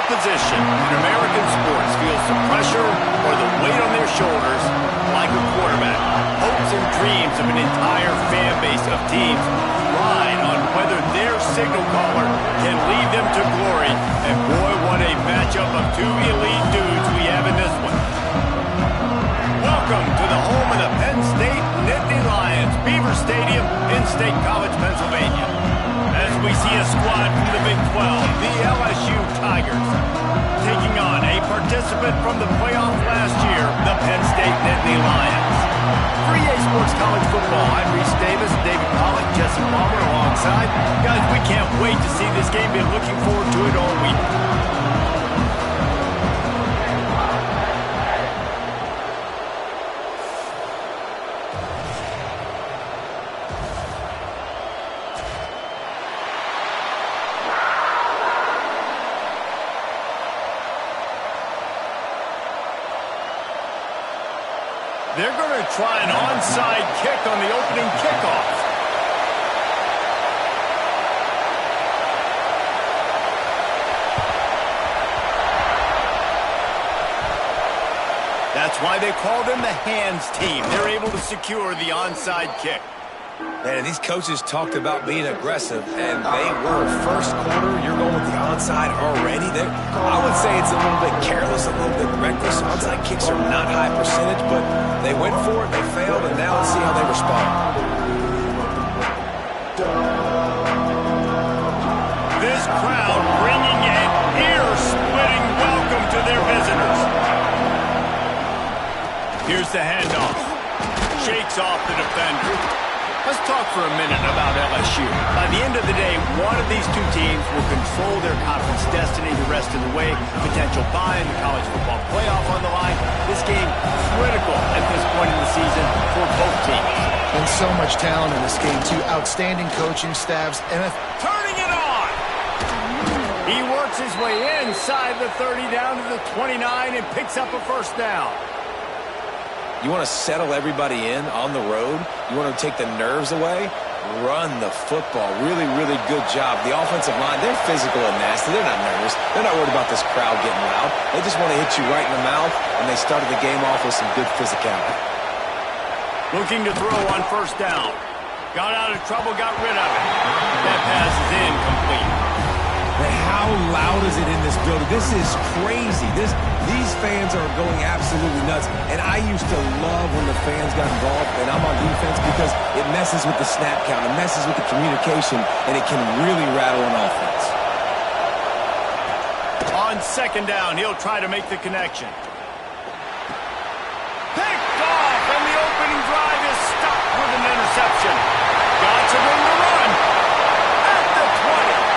position in American sports feels the pressure or the weight on their shoulders like a quarterback. Hopes and dreams of an entire fan base of teams ride on whether their signal caller can lead them to glory. And boy, what a matchup of two elite dudes we have in this one. Welcome to the home of the Penn State Nittany Lions, Beaver Stadium in State College, Pennsylvania. As we see a squad from the Big 12, the LSU Tigers, taking on a participant from the playoff last year, the Penn State Nittany Lions. For EA Sports College Football, I'm Reese Davis, David Pollock, Jesse Palmer alongside. Guys, we can't wait to see this game. Been looking forward to it all week. They're going to try an onside kick on the opening kickoff. That's why they call them the hands team. They're able to secure the onside kick. Man, these coaches talked about being aggressive, and they were. First quarter, you're going with the onside already. I would say it's a little bit careless, a little bit reckless. Onside kicks are not high percentage, but they went for it, they failed, and now let's see how they respond. This crowd bringing an ear-splitting welcome to their visitors. Here's the handoff. Shakes off the defender. Let's talk for a minute about LSU. By the end of the day, one of these two teams will control their conference destiny the rest of the way. Potential bye in the college football playoff on the line. This game critical at this point in the season for both teams. And so much talent in this game, too. Outstanding coaching staffs. And turning it on! He works his way inside the 30 down to the 29 and picks up a first down. You want to settle everybody in on the road? You want to take the nerves away? Run the football. Really, really good job. The offensive line, they're physical and nasty. They're not nervous. They're not worried about this crowd getting loud. They just want to hit you right in the mouth, and they started the game off with some good physicality. Looking to throw on first down. Got out of trouble, got rid of it. That pass is incomplete. But how loud is it in this building? This is crazy. These fans are going absolutely nuts. And I used to love when the fans got involved, and I'm on defense, because it messes with the snap count, it messes with the communication, and it can really rattle an offense. On second down, he'll try to make the connection. Picked off, and the opening drive is stopped with an interception. Got some room to run. At the 20.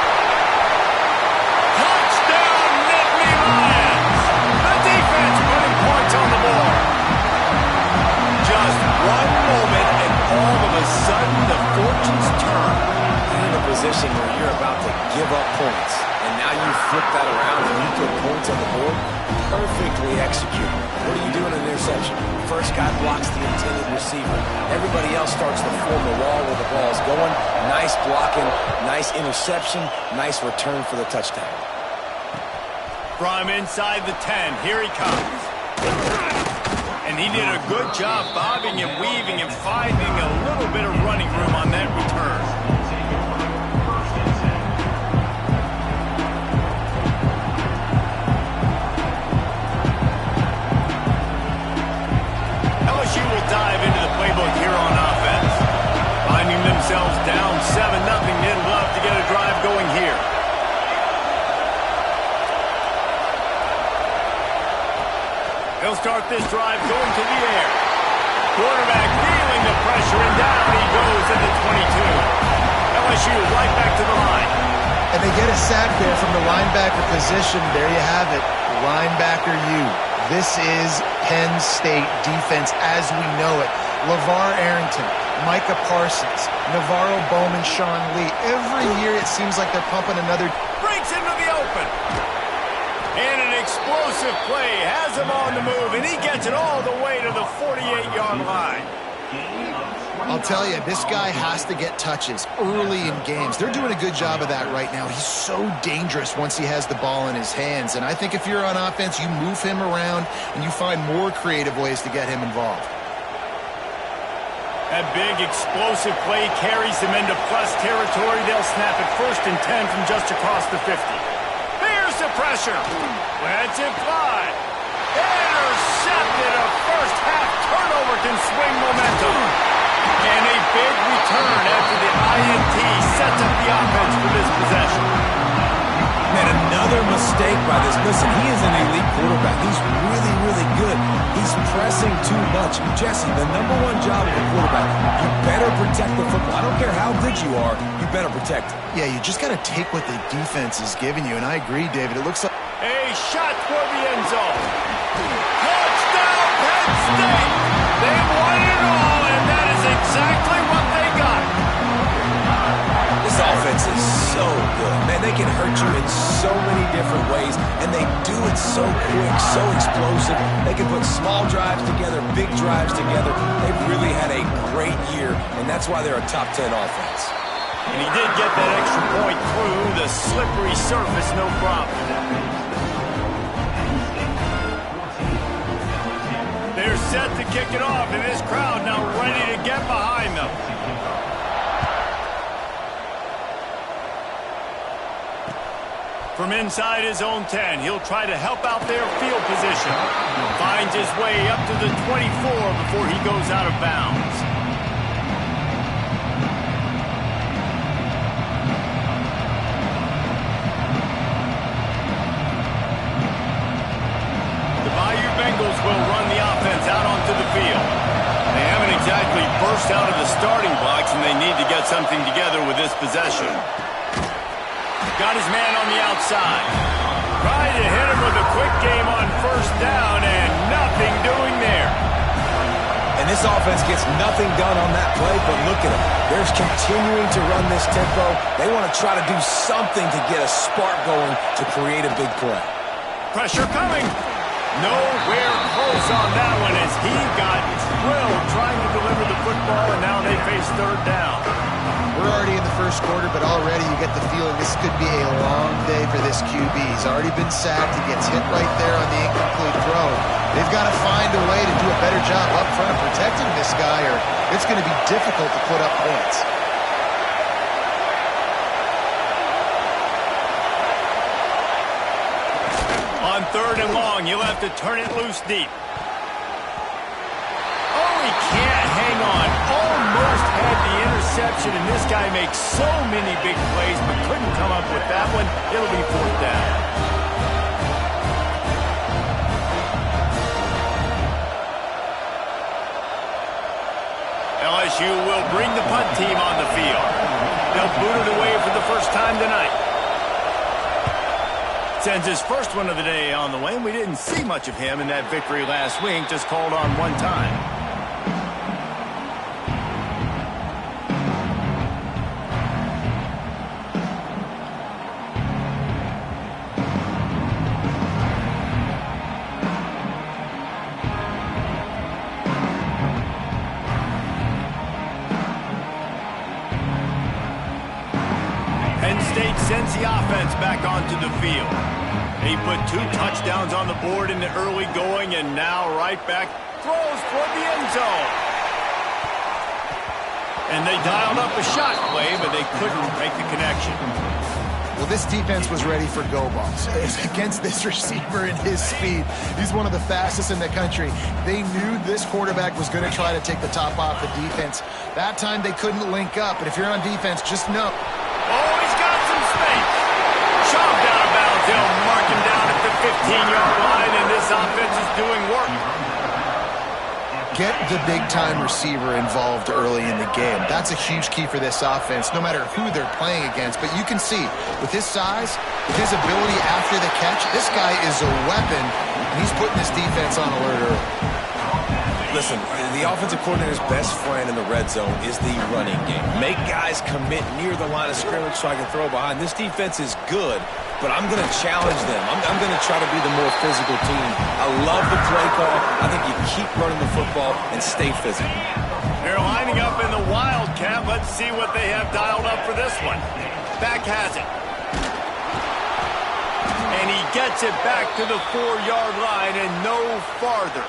Touchdown, Nittany Lions. The defense putting points on the board. Just one moment, and all of a sudden, the fortunes turn. You're in a position where you're about to give up points, and now you flip that around and you put points on the board. Perfectly executed. What do you do in an interception? First guy blocks the intended receiver. Everybody else starts to form a wall where the ball's going. Nice blocking, nice interception, nice return for the touchdown. From inside the 10, here he comes. And he did a good job bobbing and weaving and finding a little bit of running room on that return. LSU will dive into the playbook here on offense. Finding themselves down 7-0, they'd love to get a drive going here. He'll start this drive going to the air. Quarterback feeling the pressure, and down he goes at the 22. LSU right back to the line. And they get a sack there from the linebacker position. There you have it. Linebacker U. This is Penn State defense as we know it. LeVar Arrington, Micah Parsons, Navarro Bowman, Sean Lee. Every year it seems like they're pumping another. Breaks into the open. And an explosive play has him on the move, and he gets it all the way to the 48-yard line. I'll tell you, this guy has to get touches early in games. They're doing a good job of that right now. He's so dangerous once he has the ball in his hands. And I think if you're on offense, you move him around and you find more creative ways to get him involved. That big explosive play carries them into plus territory. They'll snap it 1st and 10 from just across the 50. There's the pressure. Lets it fly. Intercepted. A first half turnover can swing momentum. And a big return after the INT sets up the offense for this possession. Man, another mistake by this. Listen, he is an elite quarterback. He's really, really good. He's pressing too much. Jesse, the #1 job of a quarterback, you better protect the football. I don't care how good you are, you better protect it. Yeah, you just got to take what the defense is giving you. And I agree, David. It looks like a shot toward the end zone. Touchdown, Penn State! They won it all, and that is exactly what they got. This offense is so good. Man, they can hurt you in so many different ways, and they do it so quick, so explosive. They can put small drives together, big drives together. They've really had a great year, and that's why they're a top 10 offense. And he did get that extra point through the slippery surface, no problem. They're set to kick it off, and this crowd now ready to get behind them. From inside his own 10, he'll try to help out their field position. Finds his way up to the 24 before he goes out of bounds. Bengals will run the offense out onto the field. They haven't exactly burst out of the starting blocks, and they need to get something together with this possession. Got his man on the outside. Tried to hit him with a quick game on 1st down, and nothing doing there. And this offense gets nothing done on that play, but look at them. They're continuing to run this tempo. They want to try to do something to get a spark going to create a big play. Pressure coming. Nowhere close on that one as he got drilled trying to deliver the football, and now they face 3rd down. We're already in the 1st quarter, but already you get the feeling this could be a long day for this QB. He's already been sacked. He gets hit right there on the incomplete throw. They've got to find a way to do a better job up front of protecting this guy, or it's going to be difficult to put up points. On 3rd and long, you'll have to turn it loose deep. Oh, he can't hang on. Almost had the interception, and this guy makes so many big plays, but couldn't come up with that one. It'll be 4th down. LSU will bring the punt team on the field. They'll boot it away for the first time tonight. Sends his first one of the day on the way, and we didn't see much of him in that victory last week, just called on 1 time. Penn State sends the offense back onto the field. He put 2 touchdowns on the board in the early going, and now right back throws toward the end zone. And they dialed up a shot play, but they couldn't make the connection. Well, this defense was ready for go balls. Against this receiver and his speed, he's one of the fastest in the country. They knew this quarterback was going to try to take the top off the defense. That time they couldn't link up, but if you're on defense, just know. Oh, he's got some space. Shoved out of bounds. They'll mark him down at the 15-yard line, and this offense is doing work. Get the big-time receiver involved early in the game. That's a huge key for this offense, no matter who they're playing against. But you can see, with his size, with his ability after the catch, this guy is a weapon, and he's putting this defense on alert early. Listen, the offensive coordinator's best friend in the red zone is the running game. Make guys commit near the line of scrimmage so I can throw behind. This defense is good, but I'm going to challenge them. I'm going to try to be the more physical team. I love the play call. I think you keep running the football and stay physical. They're lining up in the Wildcat. Let's see what they have dialed up for this one. Back has it. And he gets it back to the 4-yard line and no farther.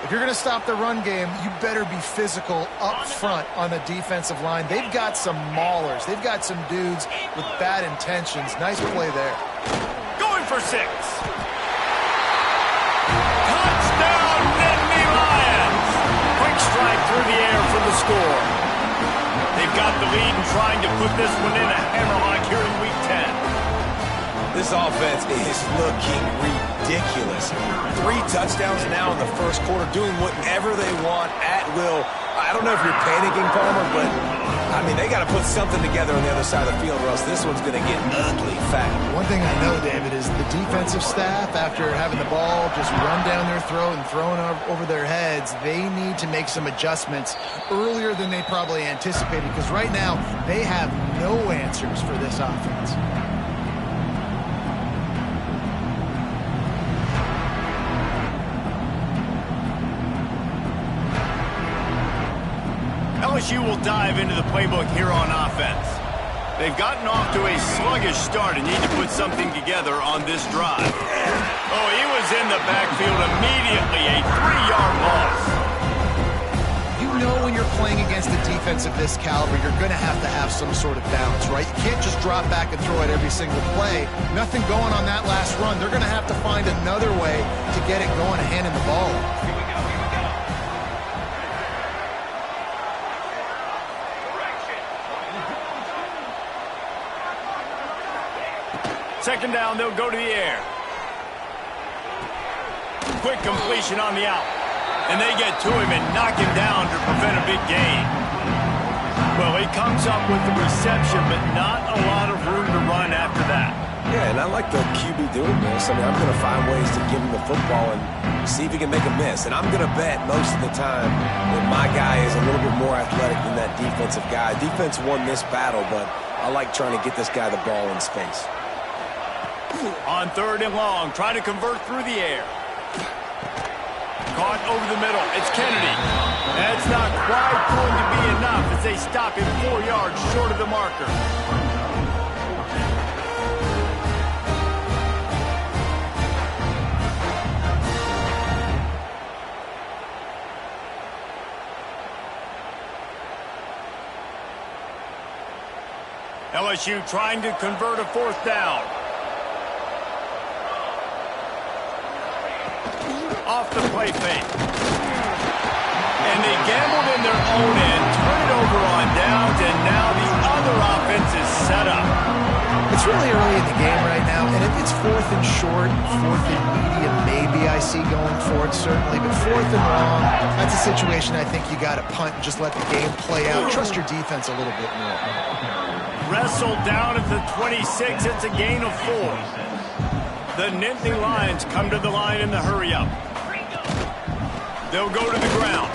If you're going to stop the run game, you better be physical up front on the defensive line. They've got some maulers. They've got some dudes with bad intentions. Nice play there. Going for 6. Touchdown, Nittany Lions. Quick strike through the air for the score. They've got the lead and trying to put this one in a hammerlock here in Week 10. This offense is looking ridiculous. 3 touchdowns now in the first quarter, doing whatever they want at will. I don't know if you're panicking, Palmer, but, I mean, they got to put something together on the other side of the field, or else this one's going to get ugly fast. One thing I know, David, is the defensive staff, after having the ball just run down their throat and thrown over their heads, they need to make some adjustments earlier than they probably anticipated, because right now they have no answers for this offense. LSU will dive into the playbook here on offense. They've gotten off to a sluggish start and need to put something together on this drive. Oh, he was in the backfield immediately, a 3-yard loss. You know when you're playing against a defense of this caliber, you're going to have some sort of balance, right? You can't just drop back and throw it every single play. Nothing going on that last run. They're going to have to find another way to get it going and handing the ball off. Second down, they'll go to the air. Quick completion on the out. And they get to him and knock him down to prevent a big gain. Well, he comes up with the reception, but not a lot of room to run after that. Yeah, and I like the QB doing this. I mean, I'm going to find ways to give him the football and see if he can make a miss. And I'm going to bet most of the time that my guy is a little bit more athletic than that defensive guy. Defense won this battle, but I like trying to get this guy the ball in space. On 3rd and long, trying to convert through the air. Caught over the middle. It's Kennedy. That's not quite going to be enough as they stop him 4 yards short of the marker. LSU trying to convert a 4th down. Off the play fake. And they gambled in their own end, turn it over on downs, and now the other offense is set up. It's really early in the game right now, and if it's 4th and short, 4th and medium, maybe I see going for it, certainly, but 4th and long, that's a situation I think you got to punt and just let the game play out. Trust your defense a little bit more. Wrestled down at the 26, it's a gain of 4. The Nittany Lions come to the line in the hurry-up. They'll go to the ground.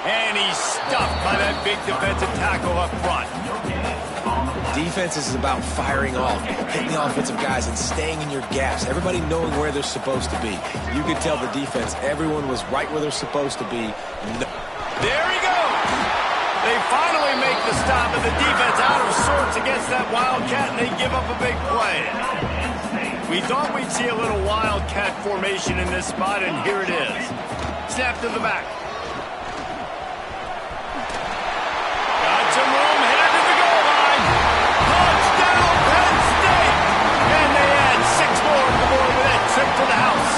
And he's stuffed by that big defensive tackle up front. Defense is about firing off, hitting the offensive guys, and staying in your gaps. Everybody knowing where they're supposed to be. You could tell the defense, everyone was right where they're supposed to be. There he goes. They finally make the stop, and the defense out of sorts against that Wildcat, and they give up a big play. We thought we'd see a little Wildcat formation in this spot, and here it is. Snap to the back. Got some room, headed to the goal line. Touchdown, Penn State! And they add 6 more to the board with that trip to the house.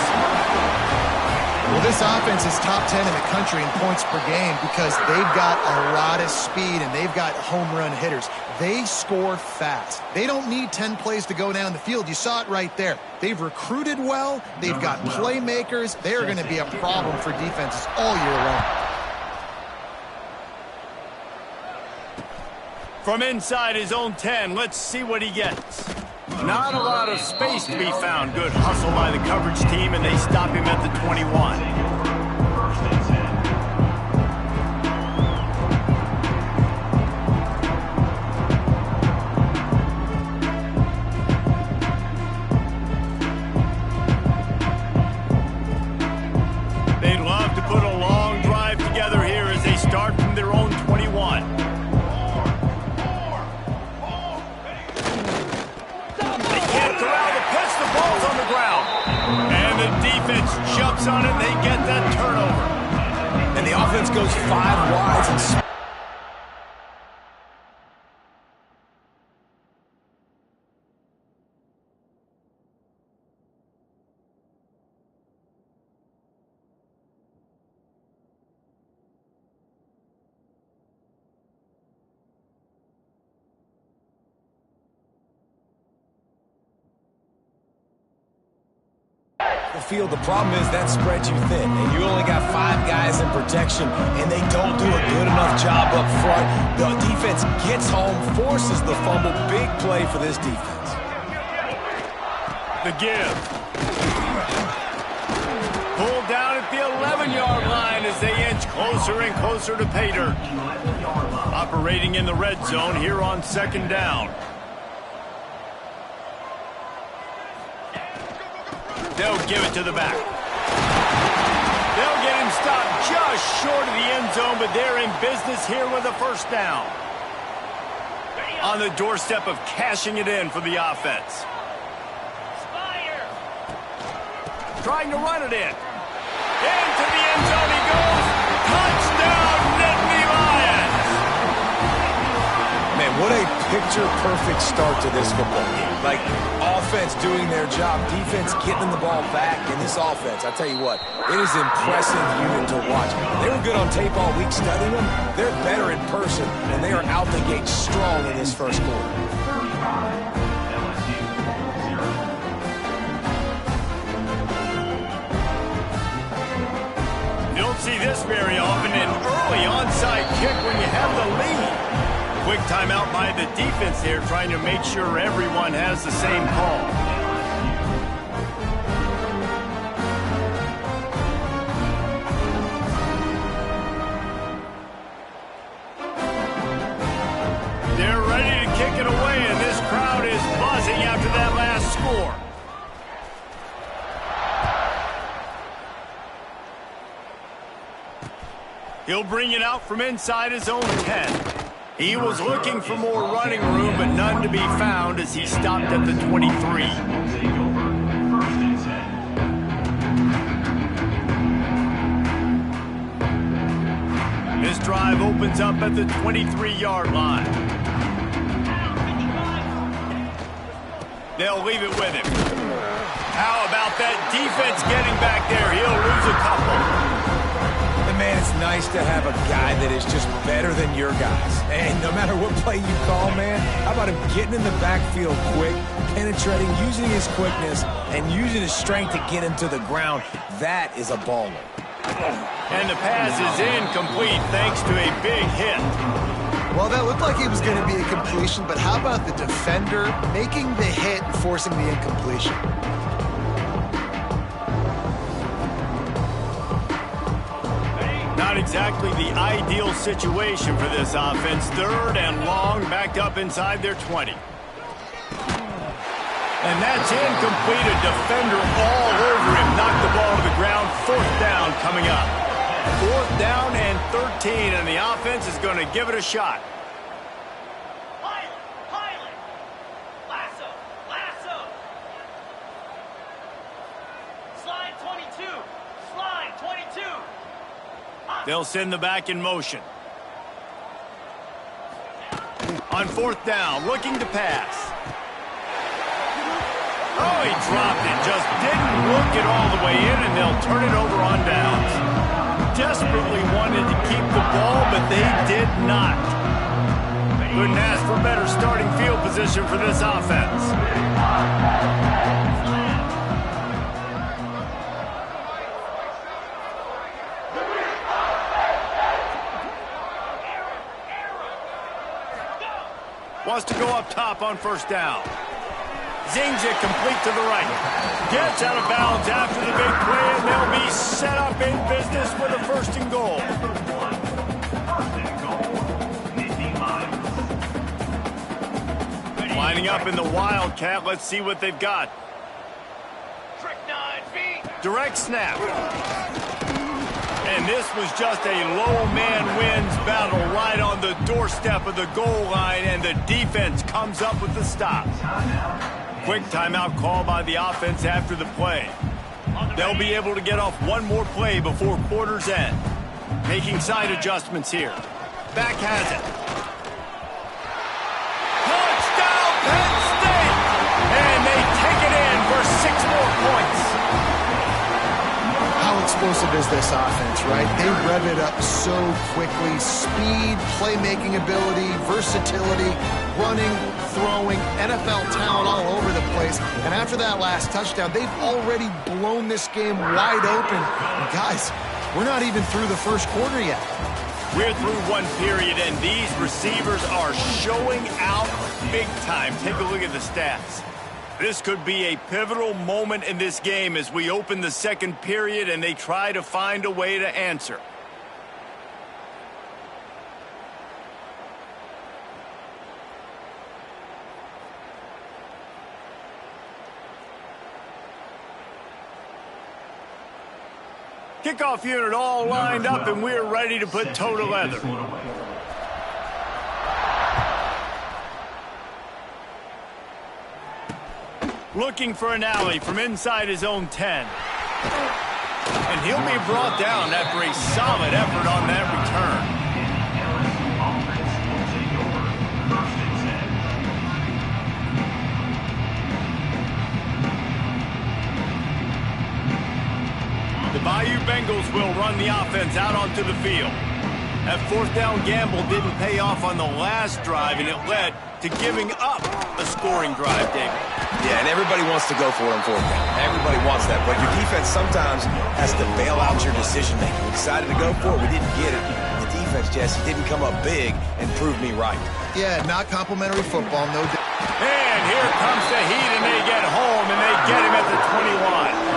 Well, this offense is top 10 in the country in points per game because they've got a lot of speed and they've got home run hitters. They score fast. They don't need 10 plays to go down the field. You saw it right there. They've recruited well. They've got playmakers. They are going to be a problem for defenses all year long. From inside his own 10, let's see what he gets. Not a lot of space to be found. Good hustle by the coverage team, and they stop him at the 21. steps on it, and they get that turnover. And the offense goes 5 wides and field. The problem is that spreads you thin, and you only got 5 guys in protection, and they don't do a good enough job up front. The defense gets home, forces the fumble. Big play for this defense. The give. Pulled down at the 11-yard line as they inch closer and closer to pay dirt. Operating in the red zone here on 2nd down. They'll give it to the back. They'll get him stopped just short of the end zone, but they're in business here with a 1st down. On the doorstep of cashing it in for the offense. Trying to run it in. Into the end zone he goes. Touchdown, Nittany Lions! Man, what a picture-perfect start to this football game. Like, offense doing their job, defense getting the ball back, and this offense, I tell you what, it is an impressive unit to watch. They were good on tape all week studying them. They're better in person, and they are out the gate strong in this 1st quarter. You don't see this very often, an early onside kick when you have the lead. Quick timeout by the defense here, trying to make sure everyone has the same call. They're ready to kick it away, and this crowd is buzzing after that last score. He'll bring it out from inside his own 10. He was looking for more running room, but none to be found as he stopped at the 23. This drive opens up at the 23-yard line. They'll leave it with him. How about that defense getting back there? He'll lose a couple. Man, it's nice to have a guy that is just better than your guys. And no matter what play you call, man, how about him getting in the backfield quick, penetrating, using his quickness, and using his strength to get him to the ground? That is a baller. And the pass is incomplete thanks to a big hit. Well, that looked like it was going to be a completion, but how about the defender making the hit and forcing the incompletion? Not exactly the ideal situation for this offense. 3rd and long, backed up inside their 20. And that's incomplete. A defender all over him. Knocked the ball to the ground. 4th down coming up. 4th down and 13, and the offense is going to give it a shot. They'll send the back in motion. On 4th down, looking to pass. Oh, he dropped it. Just didn't look it all the way in, and they'll turn it over on downs. Desperately wanted to keep the ball, but they did not. Couldn't ask for better starting field position for this offense. Wants to go up top on 1st down. Zings it complete to the right. Gets out of bounds after the big play, and they'll be set up in business with a 1st and goal. Lining up in the Wildcat. Let's see what they've got. Direct snap. And this was just a low man wins battle right on the doorstep of the goal line, and the defense comes up with the stop. Quick timeout call by the offense after the play. They'll be able to get off one more play before quarter's end. Making side adjustments here. Back has it. Touchdown, Penn State! And they take it in for 6 more points. How explosive is this offense, right? They rev it up so quickly. Speed, playmaking ability, versatility, running, throwing, NFL talent all over the place. And after that last touchdown, they've already blown this game wide open. And guys, we're not even through the first quarter yet. We're through one period, and these receivers are showing out big time. Take a look at the stats. This could be a pivotal moment in this game as we open the second period and they try to find a way to answer. Kickoff unit all lined up, and we're ready to put toe to leather. Looking for an alley from inside his own 10. And he'll be brought down after a solid effort on that return. The Bayou Bengals will run the offense out onto the field. That fourth down gamble didn't pay off on the last drive, and it led to giving up a scoring drive, David. Yeah, and everybody wants to go for it on fourth down. Everybody wants that, but your defense sometimes has to bail out your decision-making. We decided to go for it. We didn't get it. The defense, Jesse, didn't come up big and prove me right. Yeah, not complimentary football, no doubt. And here comes the heat, and they get home, and they get him at the 21.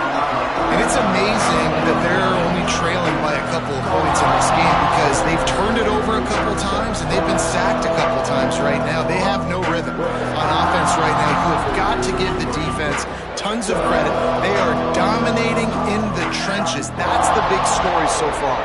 And it's amazing that they're only trailing by a couple of points in this game because they've turned it over a couple times and they've been sacked a couple times right now. They have no rhythm on offense right now. You have got to give the defense tons of credit. They are dominating in the trenches. That's the big story so far.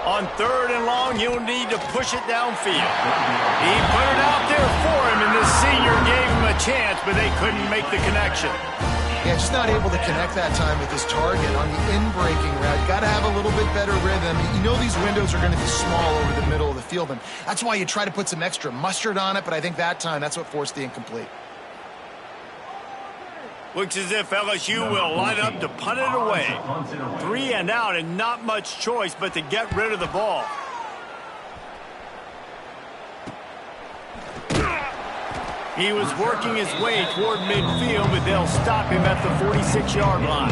On third and long, he'll need to push it downfield. He put it out there for him, and the senior gave him a chance, but they couldn't make the connection. Yeah, just not able to connect that time with his target on the in-breaking route. Got to have a little bit better rhythm. You know these windows are going to be small over the middle of the field, and that's why you try to put some extra mustard on it, but I think that time, that's what forced the incomplete. Looks as if LSU will line up to punt it away. 3 and out, and not much choice but to get rid of the ball. He was working his way toward midfield, but they'll stop him at the 46-yard line.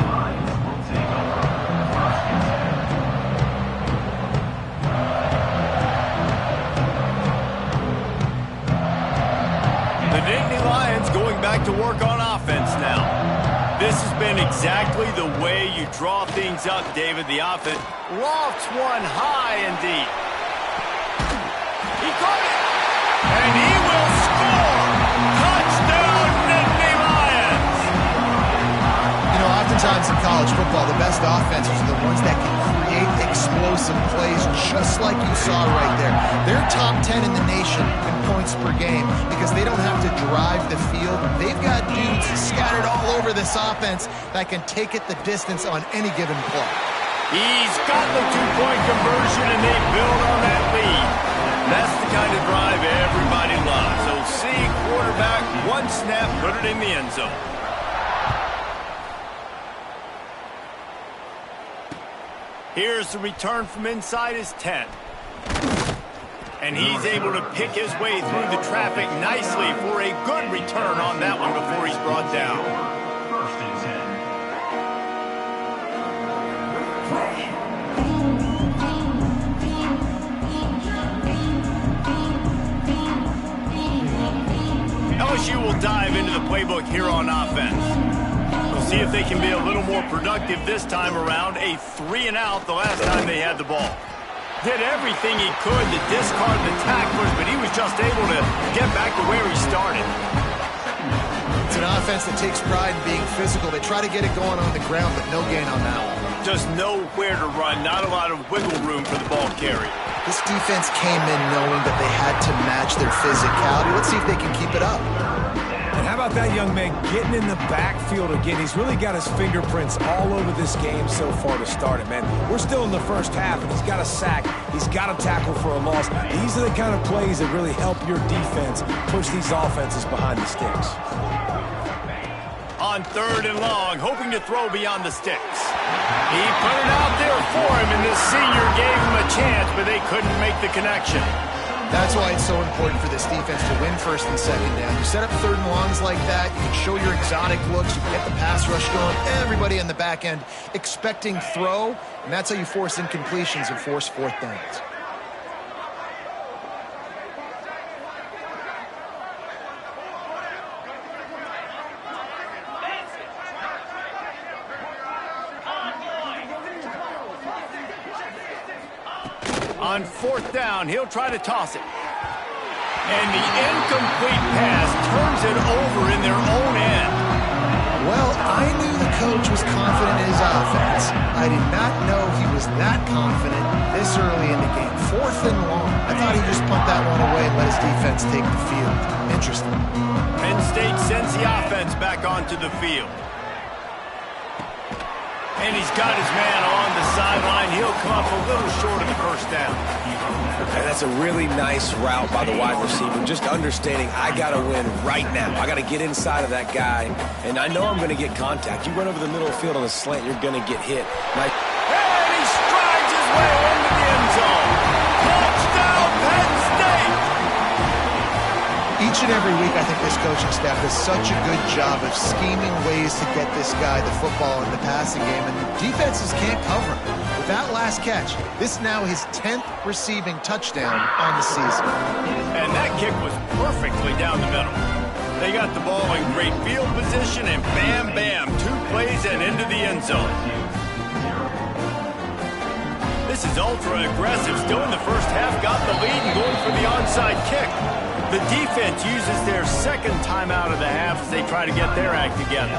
The Nittany Lions going back to work on offense now. This has been exactly the way you draw things up, David. The offense lofts one high and deep. He caught it, and he will score. Touchdown, Nittany Lions. You know, oftentimes in college football, the best offenses are the ones that can create explosive plays, just like you saw right there. They're top 10 in the nation in points per game because they don't have to drive the field. They've got dudes scattered all over this offense that can take it the distance on any given play. He's got the two-point conversion, and they build on that lead. That's the kind of drive everybody loves. So see quarterback, one snap, put it in the end zone. Here's the return from inside his 10. And he's able to pick his way through the traffic nicely for a good return on that one before he's brought down. First and 10. LSU will dive into the playbook here on offense. We'll see if they can be a little more productive this time around. A 3 and out the last time they had the ball. Did everything he could to discard the tacklers, but he was just able to get back to where he started. It's an offense that takes pride in being physical. They try to get it going on the ground, but no gain on that one. Just nowhere to run, not a lot of wiggle room for the ball carrier. This defense came in knowing that they had to match their physicality. Let's see if they can keep it up. And how about that young man getting in the backfield again? He's really got his fingerprints all over this game so far to start it, man. We're still in the first half, and he's got a sack. He's got a tackle for a loss. These are the kind of plays that really help your defense push these offenses behind the sticks. On 3rd and long, hoping to throw beyond the sticks. He put it out there for him, and this senior gave him a chance, but they couldn't make the connection. That's why it's so important for this defense to win 1st and 2nd down. You set up 3rd and longs like that, you can show your exotic looks, you can get the pass rush going, everybody on the back end expecting throw, and that's how you force incompletions and force 4th downs. On 4th down, he'll try to toss it. And the incomplete pass turns it over in their own end. Well, I knew the coach was confident in his offense. I did not know he was that confident this early in the game. 4th and long. I thought he just pumped that one away and let his defense take the field. Interesting. Penn State sends the offense back onto the field. And he's got his man on the sideline. He'll come up a little short of the 1st down. And that's a really nice route by the wide receiver. Just understanding I got to win right now. I got to get inside of that guy. And I know I'm going to get contact. You run over the middle of the field on a slant, you're going to get hit. And he strides his way into the end zone. Touchdown, Penn State! Each and every week, I think this coaching staff does such a good job of scheming ways to get this guy the football in the passing game, and the defenses can't cover him. With that last catch, this is now his 10th receiving touchdown on the season. And that kick was perfectly down the middle. They got the ball in great field position, and bam, bam, 2 plays and into the end zone. This is ultra aggressive. Still in the 1st half, got the lead and going for the onside kick. The defense uses their 2nd timeout of the half as they try to get their act together.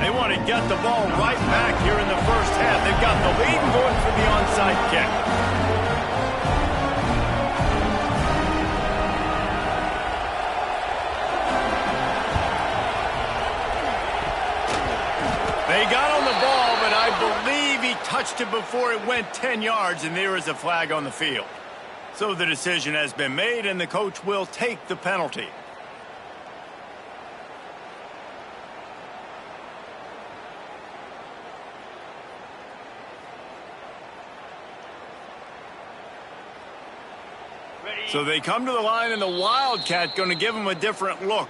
They want to get the ball right back here in the 1st half. They've got the lead and going for the onside kick. They got on the ball, but I believe he touched it before it went 10 yards, and there is a flag on the field. So the decision has been made, and the coach will take the penalty. So they come to the line, and the Wildcat going to give them a different look.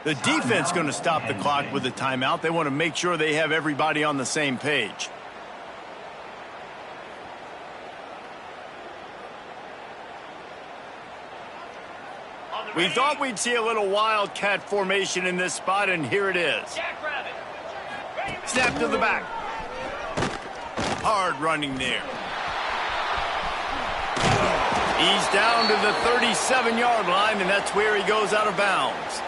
The defense going to stop the clock with a timeout. They want to make sure they have everybody on the same page. We thought we'd see a little Wildcat formation in this spot, and here it is. Snap to the back. Hard running there. He's down to the 37-yard line, and that's where he goes out of bounds.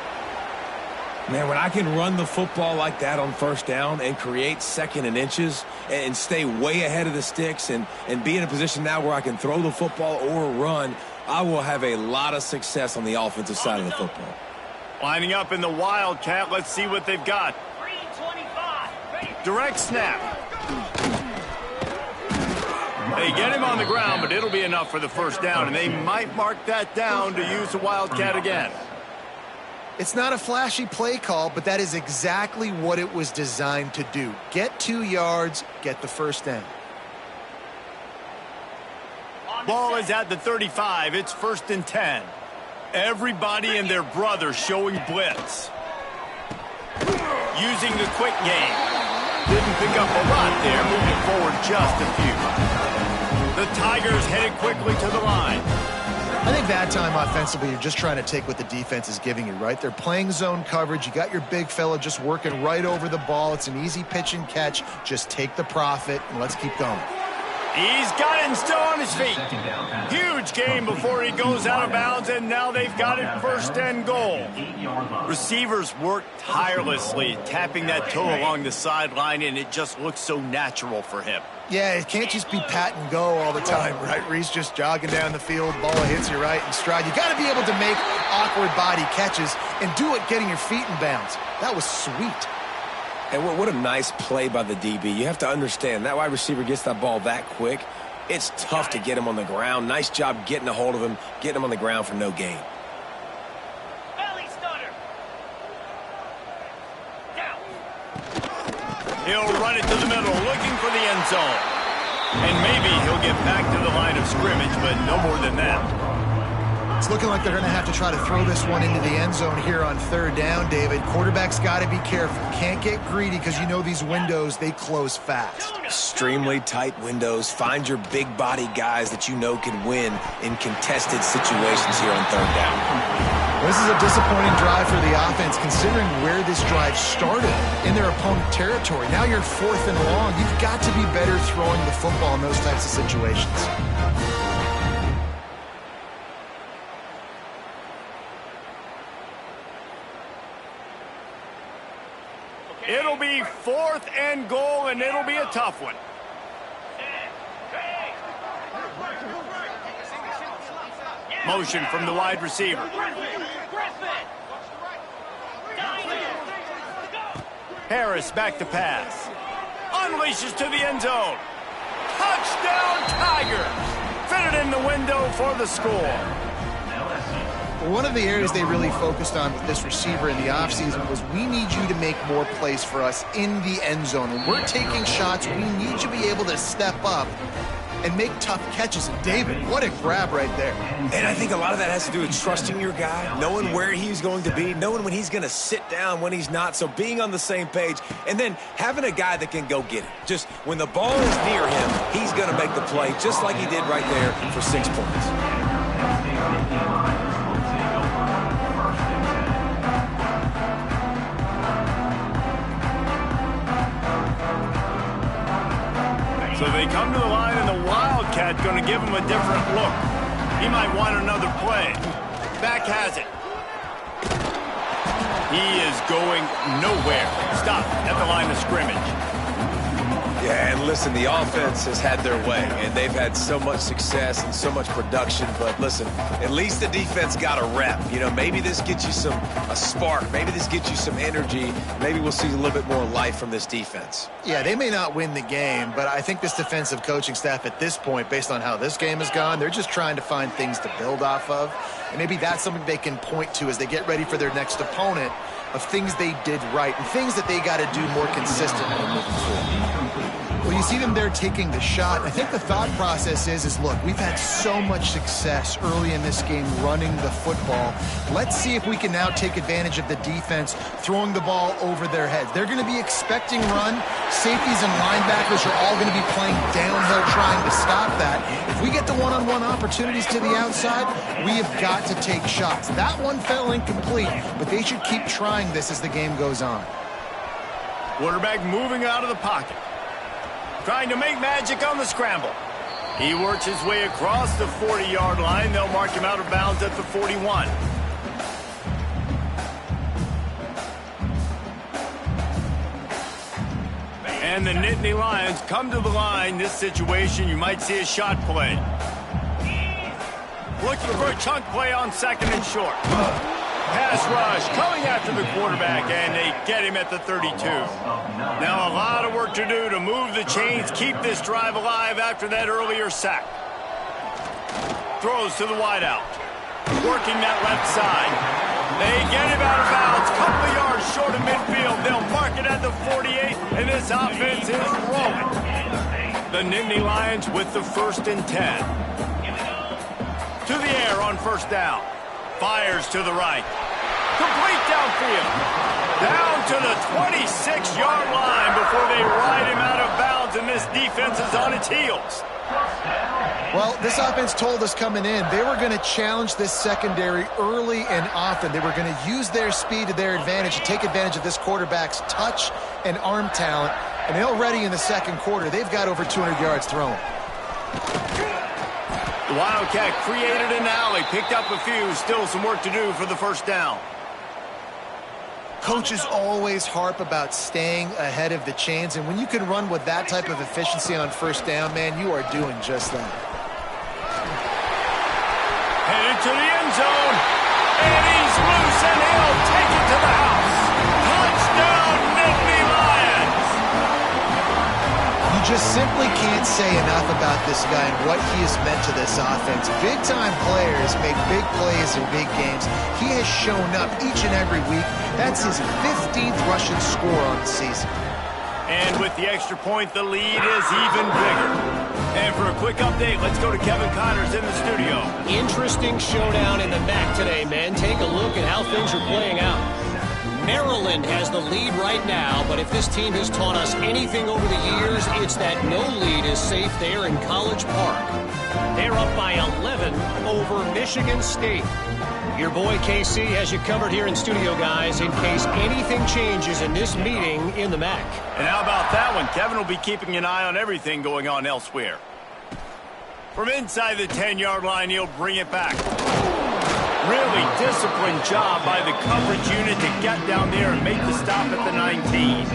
Man, when I can run the football like that on 1st down and create 2nd and inches and stay way ahead of the sticks and be in a position now where I can throw the football or run, I will have a lot of success on the offensive side of the football. Lining up in the Wildcat, let's see what they've got. Direct snap. They get him on the ground, but it'll be enough for the 1st down, and they might mark that down to use the Wildcat again. It's not a flashy play call, but that is exactly what it was designed to do. Get 2 yards, get the 1st down. Ball is at the 35. It's 1st and 10. Everybody and their brother showing blitz. Using the quick game. Didn't pick up a lot there, moving forward just a few. The Tigers headed quickly to the line. I think that time offensively, you're just trying to take what the defense is giving you, right? They're playing zone coverage. You got your big fella just working right over the ball. It's an easy pitch and catch. Just take the profit, and let's keep going. He's got it and still on his feet. Huge game before he goes out of bounds, and now they've got it 1st and goal. Receivers work tirelessly, tapping that toe along the sideline, and it just looks so natural for him. Yeah, it can't just be pat and go all the time, right? Reese just jogging down the field, ball hits you right in stride. You got to be able to make awkward body catches and do it getting your feet in bounds. That was sweet. And what a nice play by the DB. You have to understand, that wide receiver gets that ball that quick. It's tough to get him on the ground. Nice job getting a hold of him, getting him on the ground for no gain. He'll run it to the middle, looking for the end zone. And maybe he'll get back to the line of scrimmage, but no more than that. It's looking like they're going to have to try to throw this one into the end zone here on third down, David. Quarterback's got to be careful. Can't get greedy because you know these windows, they close fast. Extremely tight windows. Find your big body guys that you know can win in contested situations here on third down. This is a disappointing drive for the offense considering where this drive started in their opponent territory. Now you're 4th and long. You've got to be better throwing the football in those types of situations. It'll be 4th and goal, and it'll be a tough one. Motion from the wide receiver. Harris back to pass. Unleashes to the end zone. Touchdown Tigers! Fitted in the window for the score. One of the areas they really focused on with this receiver in the offseason was we need you to make more plays for us in the end zone. When we're taking shots, we need you to be able to step up and make tough catches. And David, what a grab right there. And I think a lot of that has to do with trusting your guy, knowing where he's going to be, knowing when he's going to sit down, when he's not, so being on the same page, and then having a guy that can go get it. Just when the ball is near him, he's going to make the play just like he did right there for 6 points. So they come to the line, and the Wildcat going to give him a different look. He might want another play. Back has it. He is going nowhere. Stop at the line of scrimmage. Yeah, and listen, the offense has had their way, and they've had so much success and so much production. But listen, at least the defense got a rep. You know, maybe this gets you a spark. Maybe this gets you some energy. Maybe we'll see a little bit more life from this defense. Yeah, they may not win the game, but I think this defensive coaching staff at this point, based on how this game has gone, they're just trying to find things to build off of. And maybe that's something they can point to as they get ready for their next opponent of things they did right and things that they got to do more consistently moving forward. Well, you see them there taking the shot. I think the thought process is look, we've had so much success early in this game running the football. Let's see if we can now take advantage of the defense throwing the ball over their heads. They're going to be expecting run. Safeties and linebackers are all going to be playing downhill trying to stop that. If we get the one-on-one opportunities to the outside, we have got to take shots. That one fell incomplete, but they should keep trying this as the game goes on. Quarterback moving out of the pocket. Trying to make magic on the scramble. He works his way across the 40-yard line. They'll mark him out of bounds at the 41. And the Nittany Lions come to the line. This situation, you might see a shot play. Looking for a chunk play on 2nd and short. Pass rush coming after the quarterback, and they get him at the 32. Now a lot of work to do to move the chains, keep this drive alive after that earlier sack. Throws to the wideout. Working that left side. They get him out of bounds. Couple of yards short of midfield. They'll mark it at the 48, and this offense is rolling. The Nittany Lions with the 1st and 10. To the air on 1st down. Fires to the right. Complete downfield. Down to the 26-yard line before they ride him out of bounds, and this defense is on its heels. Well, this offense told us coming in they were going to challenge this secondary early and often. They were going to use their speed to their advantage and take advantage of this quarterback's touch and arm talent. And already in the 2nd quarter, they've got over 200 yards thrown. The Wildcat created an alley, picked up a few, still some work to do for the 1st down. Coaches always harp about staying ahead of the chains, and when you can run with that type of efficiency on first down, man, you are doing just that. Headed to the end zone, and he's loose, and he'll take it to the house. Touchdown, Nittany Lions! You just simply can't say enough about this guy and what he has meant to this offense. Big-time players make big plays in big games. He has shown up each and every week. That's his 15th rushing score on the season. And with the extra point, the lead is even bigger. And for a quick update, let's go to Kevin Connors in the studio. Interesting showdown in the MAC today, man. Take a look at how things are playing out. Maryland has the lead right now, but if this team has taught us anything over the years, it's that no lead is safe there in College Park. They're up by 11 over Michigan State. Your boy KC has you covered here in studio, guys, in case anything changes in this meeting in the MAC. And how about that one? Kevin will be keeping an eye on everything going on elsewhere. From inside the 10-yard line, he'll bring it back. Really disciplined job by the coverage unit to get down there and make the stop at the 19.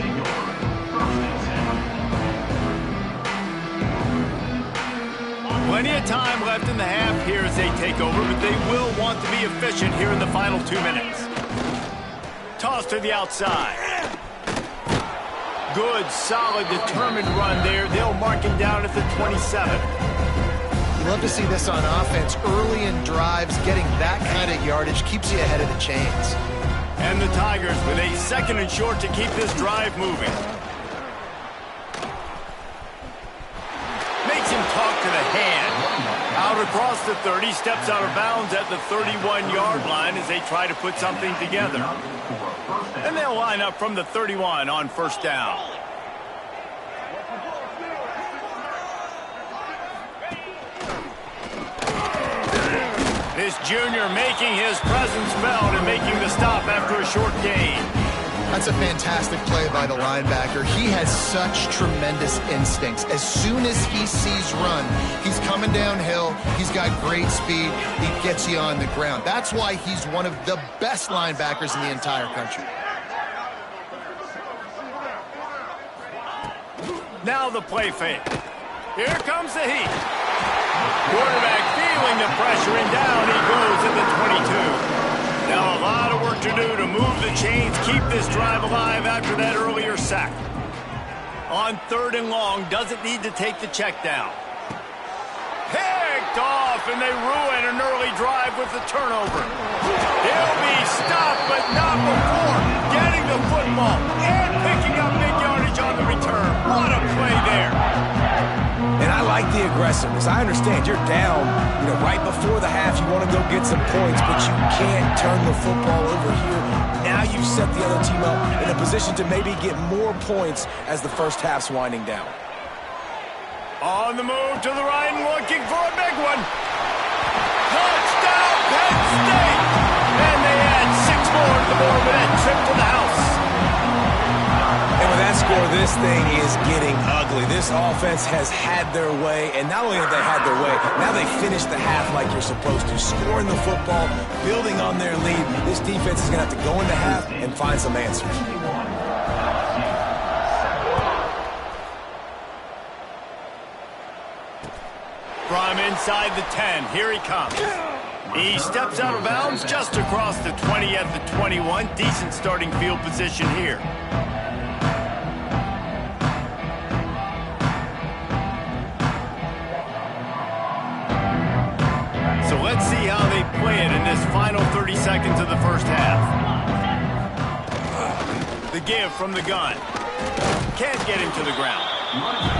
Plenty of time left in the half here as they take over, but they will want to be efficient here in the final 2 minutes. Toss to the outside. Good, solid, determined run there. They'll mark him down at the 27. You love to see this on offense. Early in drives, getting that kind of yardage keeps you ahead of the chains. And the Tigers with a 2nd and short to keep this drive moving. Makes him talk to the hand. Out across the 30, steps out of bounds at the 31-yard line as they try to put something together. And they'll line up from the 31 on first down. This junior making his presence felt and making the stop after a short gain. That's a fantastic play by the linebacker. He has such tremendous instincts. As soon as he sees run, he's coming downhill. He's got great speed. He gets you on the ground. That's why he's one of the best linebackers in the entire country. Now the play fake. Here comes the heat. Quarterback feeling the pressure, and down he goes at the 22. Now a lot of work to do to move the chains, keep this drive alive after that earlier sack. On 3rd and long, doesn't need to take the check down. Picked off, and they ruin an early drive with the turnover. He'll be stopped, but not before getting the football and picking up big yardage on the return. What a play there. And I like the aggressiveness. I understand you're down, right before the half. You want to go get some points, but you can't turn the football over here. Now you've set the other team up in a position to maybe get more points as the first half's winding down. On the move to the right and looking for a big one. Touchdown, Penn State! And they add 6 more to the board with that trip to the house. And with that score, this thing is getting ugly. This offense has had their way, and not only have they had their way, now they finished the half like you're supposed to, scoring the football, building on their lead. This defense is going to have to go into half and find some answers. From inside the 10, here he comes. He steps out of bounds just across the 20 at the 21. Decent starting field position here. So let's see how they play it in this final 30 seconds of the first half. The give from the gun. Can't get him to the ground.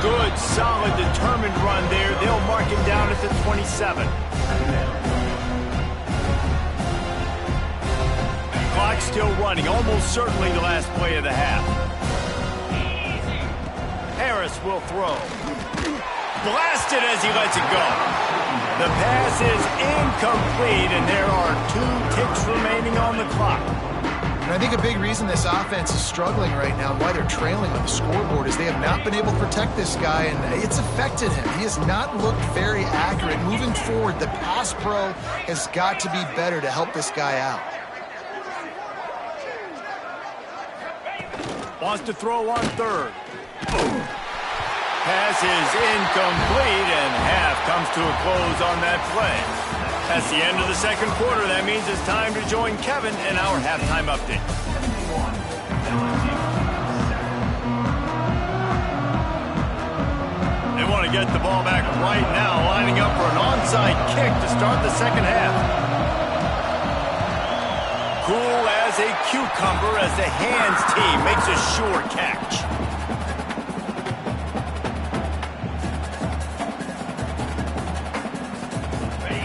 Good, solid, determined run there. They'll mark him down at the 27. Clock still running. Almost certainly the last play of the half. Harris will throw. Blasted as he lets it go. The pass is incomplete, and there are 2 ticks remaining on the clock. And I think a big reason this offense is struggling right now and why they're trailing on the scoreboard is they have not been able to protect this guy, and it's affected him. He has not looked very accurate. Moving forward, the pass pro has got to be better to help this guy out. Wants to throw on third. Pass is incomplete, and half comes to a close on that play. That's the end of the second quarter. That means it's time to join Kevin in our halftime update. They want to get the ball back right now, lining up for an onside kick to start the second half. Cool as a cucumber as the hands team makes a sure catch.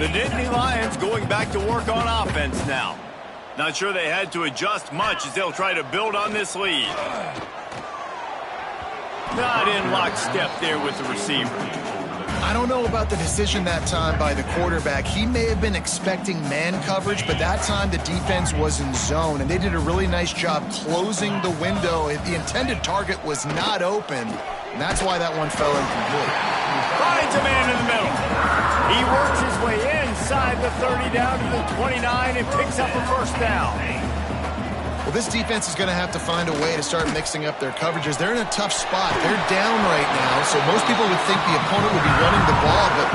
The Nittany Lions going back to work on offense now. Not sure they had to adjust much as they'll try to build on this lead. Not in lockstep there with the receiver. I don't know about the decision that time by the quarterback. He may have been expecting man coverage, but that time the defense was in zone, and they did a really nice job closing the window. The intended target was not open, and that's why that one fell incomplete. Finds a man in the middle. He works his way inside the 30 down to the 29 and picks up a first down. Well, this defense is going to have to find a way to start mixing up their coverages. They're in a tough spot. They're down right now, so most people would think the opponent would be running the ball, but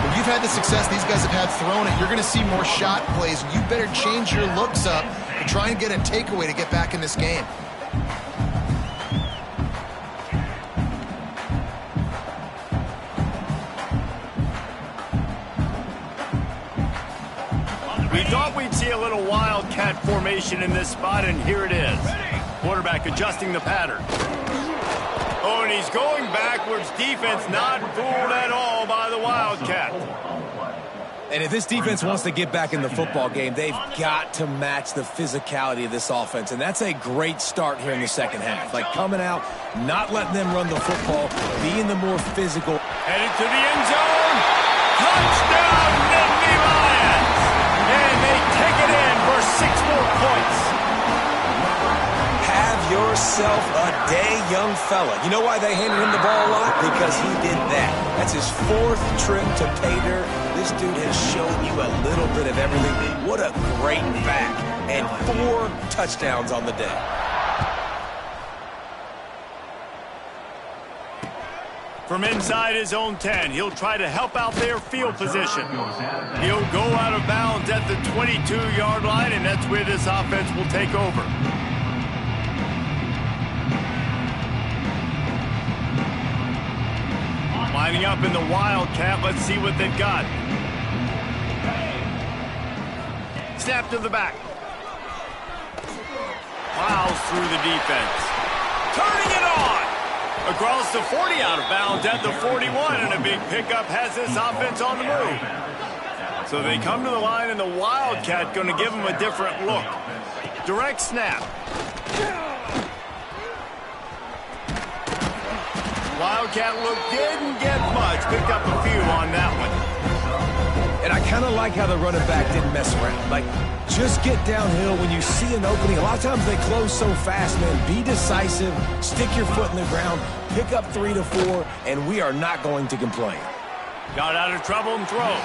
when you've had the success these guys have had throwing it, you're going to see more shot plays. You better change your looks up and try and get a takeaway to get back in this game. We thought we'd see a little wildcat formation in this spot, and here it is. Quarterback adjusting the pattern. Oh, and he's going backwards. Defense not fooled at all by the wildcat. And if this defense wants to get back in the football game, they've got to match the physicality of this offense. And that's a great start here in the second half. Like coming out, not letting them run the football, being the more physical. Headed to the end zone. Touchdown, Nittany Lions. And they take it in for 6 more points. Have yourself a day, young fella. You know why they handed him the ball a lot? Because he did that. That's his 4th trip to pay dirt. This dude has shown you a little bit of everything. What a great back. And 4 touchdowns on the day. From inside his own 10, he'll try to help out their field position. He'll go out of bounds at the 22-yard line, and that's where this offense will take over. Lining up in the wildcat, let's see what they've got. Snap to the back. Plows through the defense. Turning it on! Across the 40, out of bounds at the 41, and a big pickup has this offense on the move. So they come to the line, and the wildcat going to give them a different look. Direct snap. Wildcat look didn't get much. Picked up a few on that one. And I kind of like how the running back didn't mess around. Like, just get downhill when you see an opening. A lot of times they close so fast, man. Be decisive, stick your foot in the ground, pick up 3 to 4, and we are not going to complain. Got out of trouble and throws.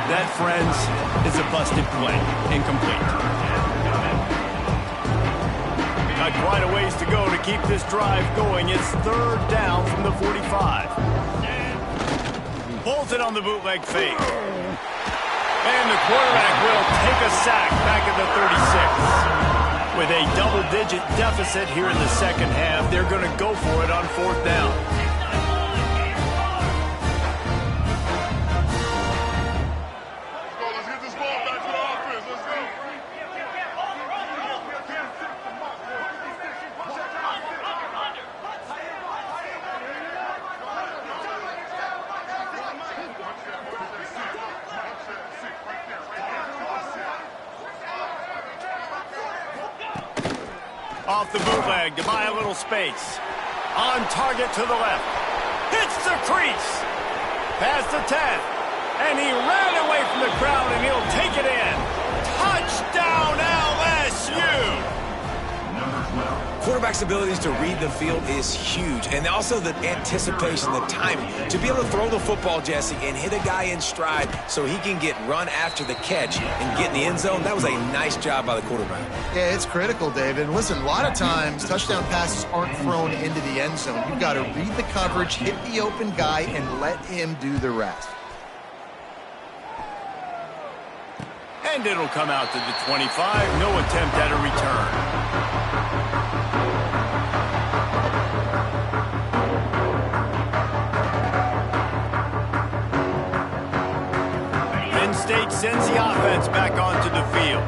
That, friends, is a busted play. Incomplete. Got quite a ways to go to keep this drive going. It's 3rd down from the 45. Pulls it on the bootleg fake. And the quarterback will take a sack back at the 36. With a double-digit deficit here in the second half, they're going to go for it on 4th down. Let's get this ball back to the offense. Let's go. Off the bootleg to buy a little space. On target to the left. Hits the crease. Past the 10. And he ran away from the crowd, and he'll take it in. Touchdown, LSU! quarterback's abilities to read the field is huge, and also the anticipation, the timing. To be able to throw the football, Jesse, and hit a guy in stride so he can get run after the catch and get in the end zone, that was a nice job by the quarterback. Yeah, it's critical, David. And listen, a lot of times touchdown passes aren't thrown into the end zone. You've got to read the coverage, hit the open guy, and let him do the rest. And it'll come out to the 25. No attempt at a return. Penn State sends the offense back onto the field.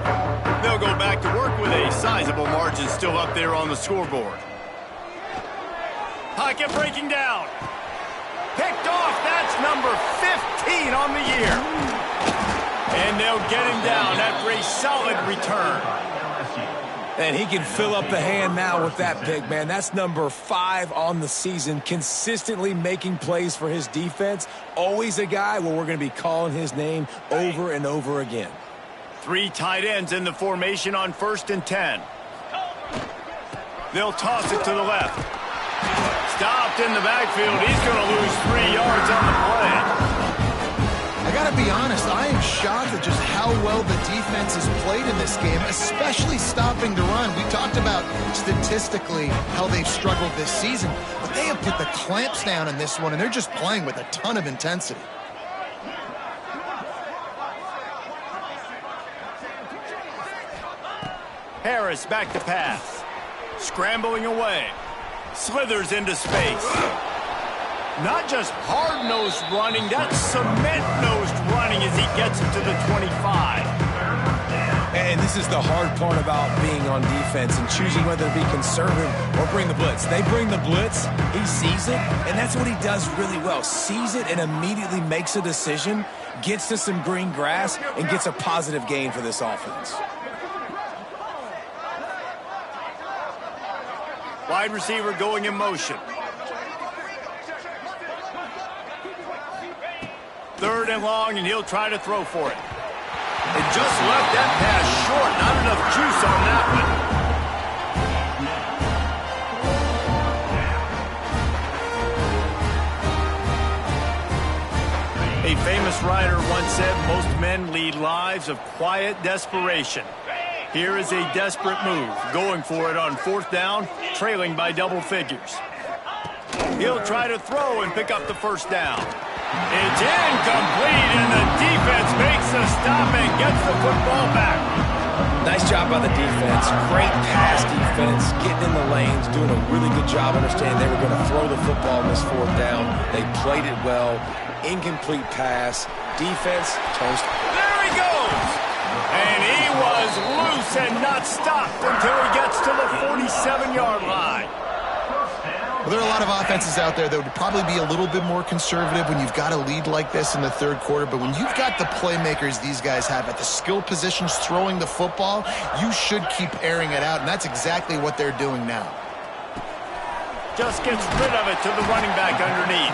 They'll go back to work with a sizable margin still up there on the scoreboard. Pocket breaking down. Picked off. That's number 15 on the year. And they'll get him down after a solid return. And he can fill up the hand now with that big man. That's number 5 on the season, consistently making plays for his defense. Always a guy where we're going to be calling his name over and over again. 3 tight ends in the formation on 1st and 10. They'll toss it to the left. Stopped in the backfield. He's going to lose 3 yards on the play. I got to be honest, I am shocked at just how well the defense has played in this game, especially stopping the run. We talked about statistically how they've struggled this season, but they have put the clamps down in this one, and they're just playing with a ton of intensity. Harris back to pass. Scrambling away. Slithers into space. Not just hard-nosed running, that's cement-nosed running as he gets it to the 25. And this is the hard part about being on defense and choosing whether to be conservative or bring the blitz. They bring the blitz, he sees it, and that's what he does really well. Sees it and immediately makes a decision, gets to some green grass, and gets a positive gain for this offense. Wide receiver going in motion. 3rd and long, and he'll try to throw for it. It just left that pass short. Not enough juice on that one. A famous writer once said, most men lead lives of quiet desperation. Here is a desperate move, going for it on 4th down, trailing by double figures. He'll try to throw and pick up the 1st down. It's incomplete, and the defense makes a stop and gets the football back. Nice job by the defense. Great pass defense, getting in the lanes, doing a really good job understanding they were going to throw the football in this 4th down. They played it well. Incomplete pass. Defense toast. There he goes! And he was loose and not stopped until he gets to the 47-yard line. Well, there are a lot of offenses out there that would probably be a little bit more conservative when you've got a lead like this in the 3rd quarter, but when you've got the playmakers these guys have at the skill positions throwing the football, you should keep airing it out, and that's exactly what they're doing now. Just gets rid of it to the running back underneath.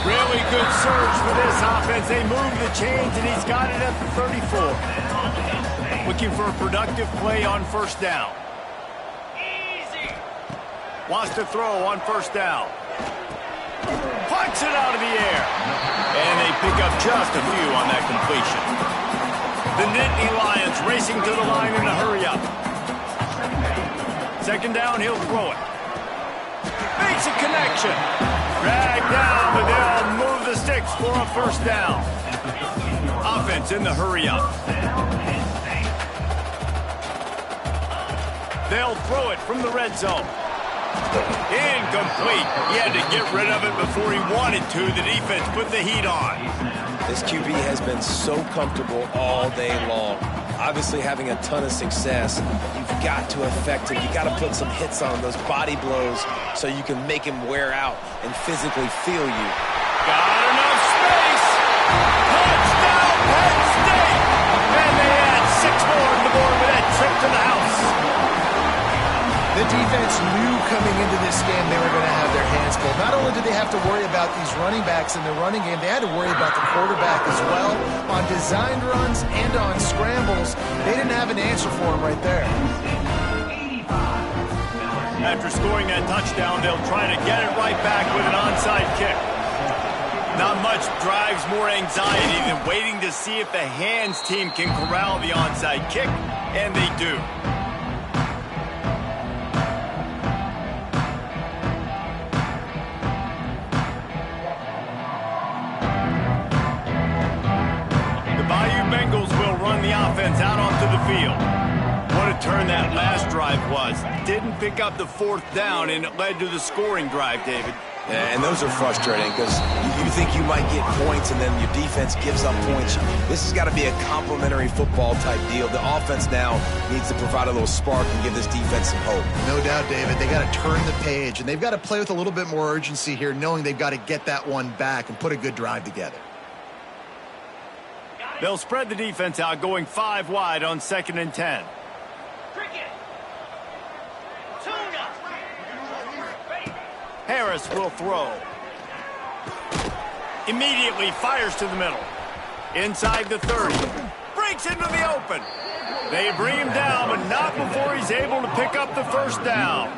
Really good surge for this offense. They move the chains, and he's got it at the 34. Looking for a productive play on 1st down. Wants to throw on 1st down. Punts it out of the air. And they pick up just a few on that completion. The Nittany Lions racing to the line in a hurry-up. 2nd down, he'll throw it. Makes a connection. Drag down, but they'll move the sticks for a 1st down. Offense in the hurry-up. They'll throw it from the red zone. Incomplete. He had to get rid of it before he wanted to. The defense put the heat on. This QB has been so comfortable all day long. Obviously having a ton of success. You've got to affect him. You've got to put some hits on him, those body blows, so you can make him wear out and physically feel you. Got enough space. Touchdown, Penn State. And they add 6 more on the board with that trip to the house. The defense knew coming into this game they were going to have their hands full. Not only did they have to worry about these running backs in the running game, they had to worry about the quarterback as well. On designed runs and on scrambles, they didn't have an answer for him right there. After scoring that touchdown, they'll try to get it right back with an onside kick. Not much drives more anxiety than waiting to see if the hands team can corral the onside kick, and they do. The Bayou Bengals will run the offense out onto the field. What a turn that last drive was. Didn't pick up the 4th down, and it led to the scoring drive, David. Yeah, and those are frustrating because you think you might get points and then your defense gives up points. This has got to be a complementary football type deal. The offense now needs to provide a little spark and give this defense some hope. No doubt, David. They got to turn the page, and they've got to play with a little bit more urgency here, knowing they've got to get that one back and put a good drive together. They'll spread the defense out, going 5 wide on 2nd and 10. Harris will throw. Immediately fires to the middle. Inside the 30. Breaks into the open. They bring him down, but not before he's able to pick up the 1st down.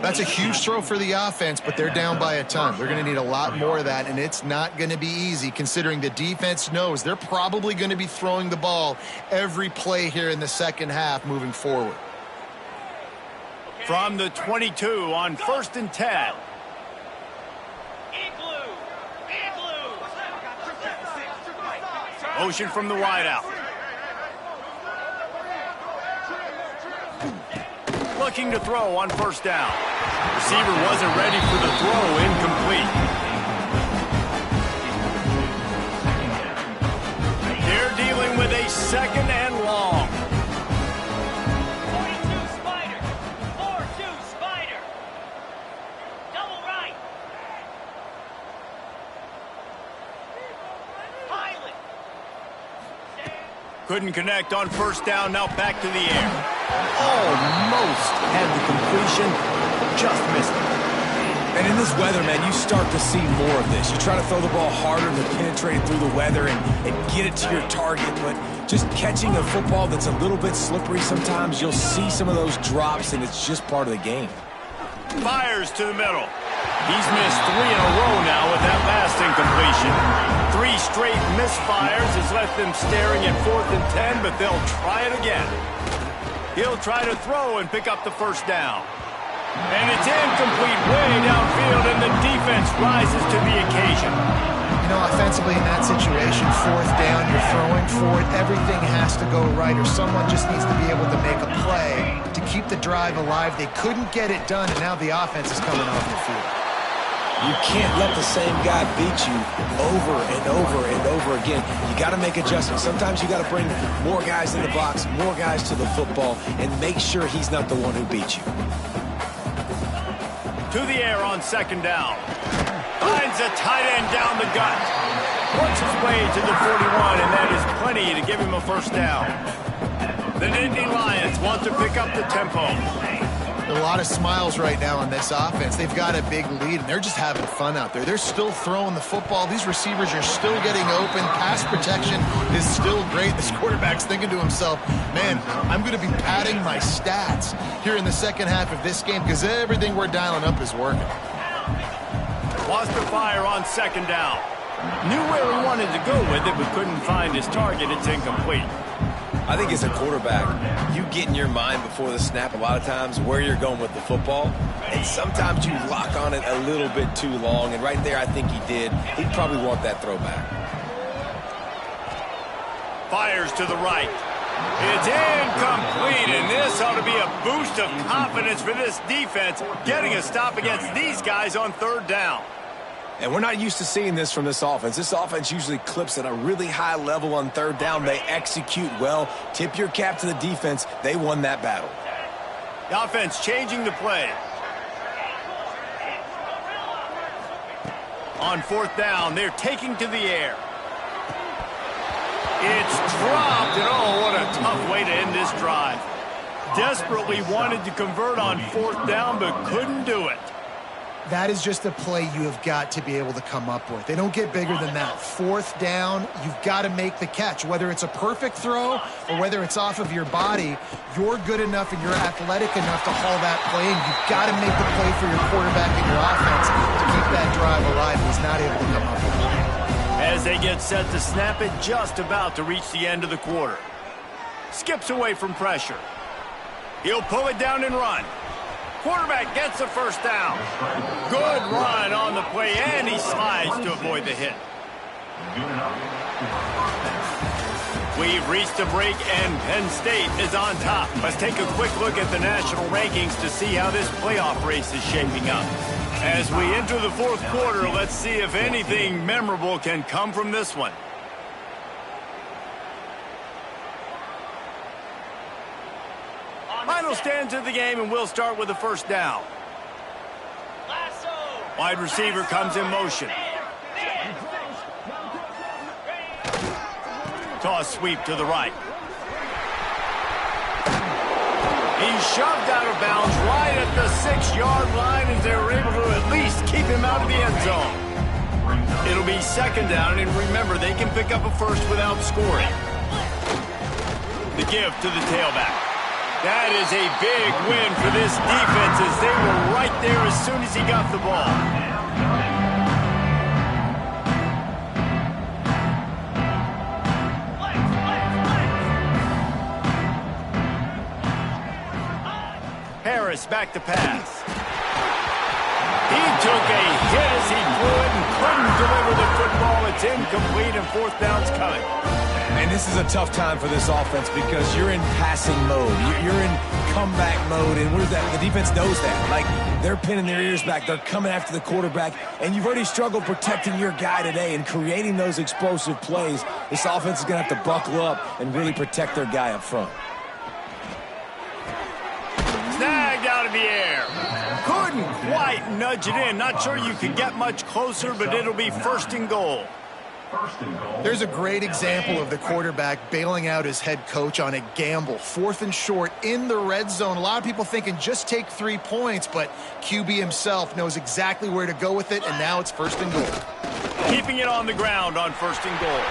That's a huge throw for the offense, but they're down by a ton. They're going to need a lot more of that, and it's not going to be easy considering the defense knows they're probably going to be throwing the ball every play here in the second half moving forward. From the 22 on 1st and 10. Motion from the wideout. Looking to throw on 1st down. Receiver wasn't ready for the throw, incomplete. They're dealing with a 2nd and long. Couldn't connect on 1st down, now back to the air. Almost had the completion, just missed it. And in this weather, man, you start to see more of this. You try to throw the ball harder to penetrate through the weather and get it to your target, but just catching a football that's a little bit slippery sometimes, you'll see some of those drops, and it's just part of the game. Fires to the middle. He's missed 3 in a row now with that last incompletion. 3 straight misfires has left them staring at 4th and 10, but they'll try it again. He'll try to throw and pick up the 1st down. And it's incomplete way downfield, and the defense rises to the occasion. You know, offensively in that situation, 4th down, you're throwing for it. Everything has to go right, or someone just needs to be able to make a play to keep the drive alive. They couldn't get it done, and now the offense is coming off the field. You can't let the same guy beat you over and over and over again. You got to make adjustments. Sometimes you got to bring more guys in the box, more guys to the football, and make sure he's not the one who beats you. To the air on 2nd down. Finds a tight end down the gut. Works his way to the 41, and that is plenty to give him a 1st down. The Nittany Lions want to pick up the tempo. A lot of smiles right now on this offense. They've got a big lead, and they're just having fun out there. They're still throwing the football. These receivers are still getting open. Pass protection is still great. This quarterback's thinking to himself, man, I'm going to be padding my stats here in the second half of this game because everything we're dialing up is working. Wants to fire on 2nd down. Knew where he wanted to go with it, but couldn't find his target. It's incomplete. I think as a quarterback, you get in your mind before the snap a lot of times where you're going with the football, and sometimes you lock on it a little bit too long, and right there I think he did. He'd probably want that throwback. Fires to the right. It's incomplete, and this ought to be a boost of confidence for this defense, getting a stop against these guys on 3rd down. And we're not used to seeing this from this offense. This offense usually clips at a really high level on 3rd down. They execute well. Tip your cap to the defense. They won that battle. The offense changing the play. On 4th down, they're taking to the air. It's dropped, and oh, what a tough way to end this drive. Desperately wanted to convert on 4th down, but couldn't do it. That is just a play you have got to be able to come up with. They don't get bigger than that. Fourth down, you've got to make the catch. Whether it's a perfect throw or whether it's off of your body, you're good enough and you're athletic enough to haul that play in. You've got to make the play for your quarterback and your offense to keep that drive alive. He's not able to come up with it. As they get set to snap it, just about to reach the end of the quarter. Skips away from pressure. He'll pull it down and run. Quarterback gets the first down. Good run on the play, and he slides to avoid the hit. We've reached a break, and Penn State is on top. Let's take a quick look at the national rankings to see how this playoff race is shaping up. As we enter the fourth quarter, let's see if anything memorable can come from this one. Final stands of the game, and we'll start with the first down. Wide receiver comes in motion. Toss sweep to the right. He's shoved out of bounds right at the 6-yard line as they were able to at least keep him out of the end zone. It'll be second down, and remember, they can pick up a first without scoring. The give to the tailback. That is a big win for this defense as they were right there as soon as he got the ball. Harris back to pass. He took a hit as he threw it and couldn't deliver the football. It's incomplete and fourth down's coming. And this is a tough time for this offense because you're in passing mode. You're in comeback mode, and the defense knows that. Like, they're pinning their ears back. They're coming after the quarterback, and you've already struggled protecting your guy today and creating those explosive plays. This offense is going to have to buckle up and really protect their guy up front. Snagged out of the air. Couldn't quite nudge it in. Not sure you could get much closer, but it'll be first and goal. There's a great example of the quarterback bailing out his head coach on a gamble. 4th and short in the red zone. A lot of people thinking just take 3 points, but QB himself knows exactly where to go with it, and now it's first and goal. Keeping it on the ground on first and goal.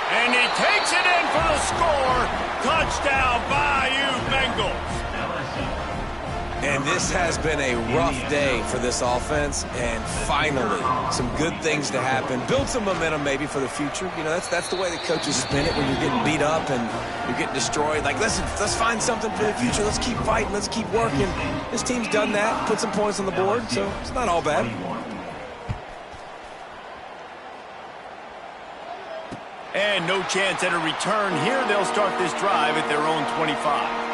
And he takes it in for the score. Touchdown, Bayou Bengals. And this has been a rough day for this offense, and finally, some good things to happen. Build some momentum maybe for the future. You know, that's the way the coaches spin it when you're getting beat up and you're getting destroyed. Like, listen, let's find something for the future. Let's keep fighting. Let's keep working. This team's done that, put some points on the board, so it's not all bad. And no chance at a return here. They'll start this drive at their own 25.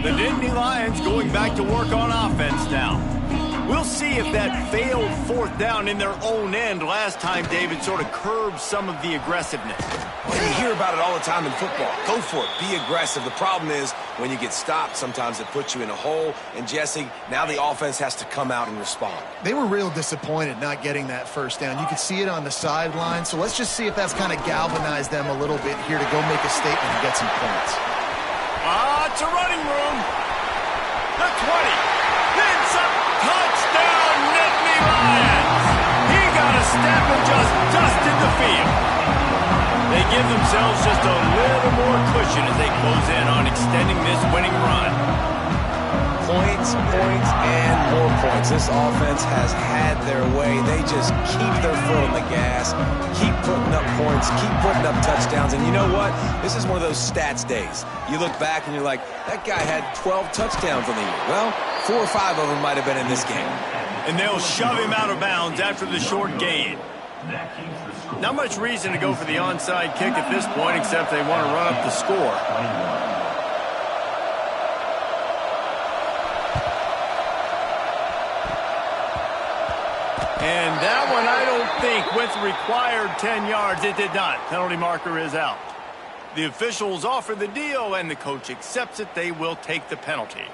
The Nittany Lions going back to work on offense now. We'll see if that failed fourth down in their own end last time, David, sort of curbed some of the aggressiveness. Well, you hear about it all the time in football. Go for it. Be aggressive. The problem is when you get stopped, sometimes it puts you in a hole. And, Jesse, now the offense has to come out and respond. They were real disappointed not getting that first down. You could see it on the sideline. So let's just see if that's kind of galvanized them a little bit here to go make a statement and get some points. It's a running room. The 20. Then some. Touchdown, Nittany Lions. He got a step and just dusted the field. They give themselves just a little more cushion as they close in on extending this winning run. Points, and more points. This offense has had their way. They just keep their foot on the gas, keep putting up points, keep putting up touchdowns. And you know what? This is one of those stats days. You look back and you're like, that guy had 12 touchdowns on the year. Well, 4 or 5 of them might have been in this game. And they'll shove him out of bounds after the short gain. Not much reason to go for the onside kick at this point, except they want to run up the score. And that one, I don't think, went the required 10 yards. It did not. Penalty marker is out. The officials offer the deal, and the coach accepts it. They will take the penalty.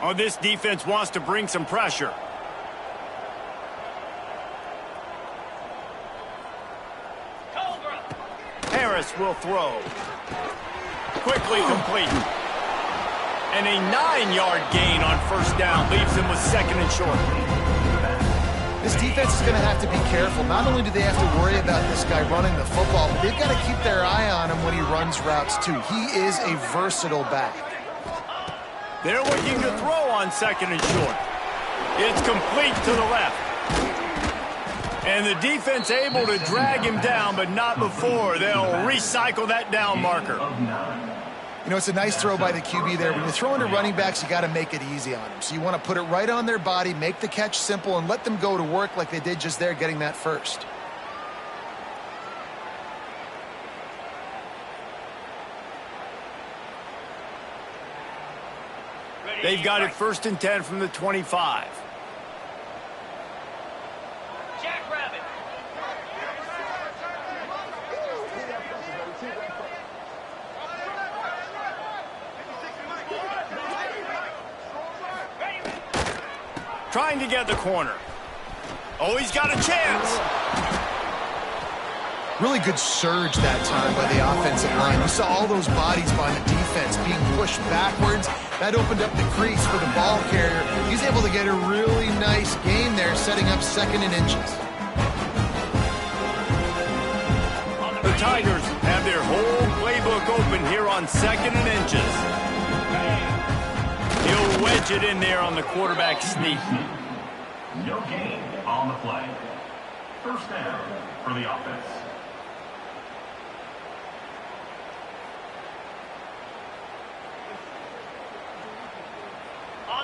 Oh, this defense wants to bring some pressure. pass will throw. Quickly complete. And a 9-yard gain on first down leaves him with second and short. This defense is going to have to be careful. Not only do they have to worry about this guy running the football, but they've got to keep their eye on him when he runs routes too. He is a versatile back. They're looking to throw on second and short. It's complete to the left. And the defense able to drag him down, but not before. They'll recycle that down marker. You know, it's a nice throw by the QB there. When you're throwing to running backs, you got to make it easy on them. So you want to put it right on their body, make the catch simple, and let them go to work like they did just there, getting that first. They've got it 1st and 10 from the 25. Trying to get the corner. Oh, he's got a chance. Really good surge that time by the offensive line. You saw all those bodies by the defense being pushed backwards. That opened up the crease for the ball carrier. He's able to get a really nice gain there, setting up 2nd and inches. The Tigers have their whole playbook open here on 2nd and inches. He'll wedge it in there on the quarterback sneak. No gain on the play. First down for the offense.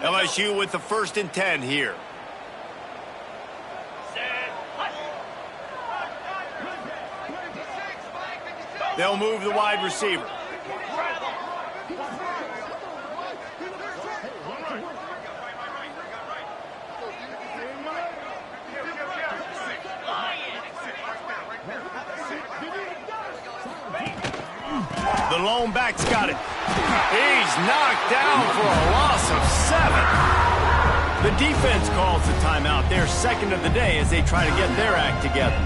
LSU with the 1st and 10 here. They'll move the wide receiver. The lone back's got it. He's knocked down for a loss of 7. The defense calls the timeout. Their 2nd of the day as they try to get their act together.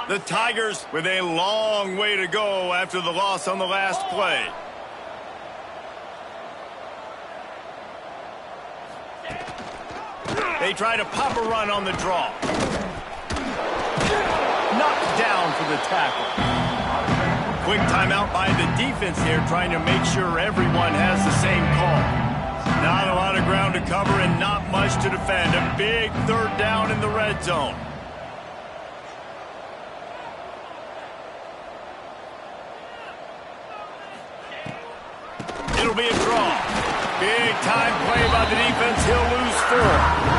The Tigers with a long way to go after the loss on the last play. They try to pop a run on the draw. Knocked down for the tackle. Quick timeout by the defense here, trying to make sure everyone has the same call. Not a lot of ground to cover and not much to defend. A big 3rd down in the red zone. It'll be a draw. Big time play by the defense. He'll lose 4.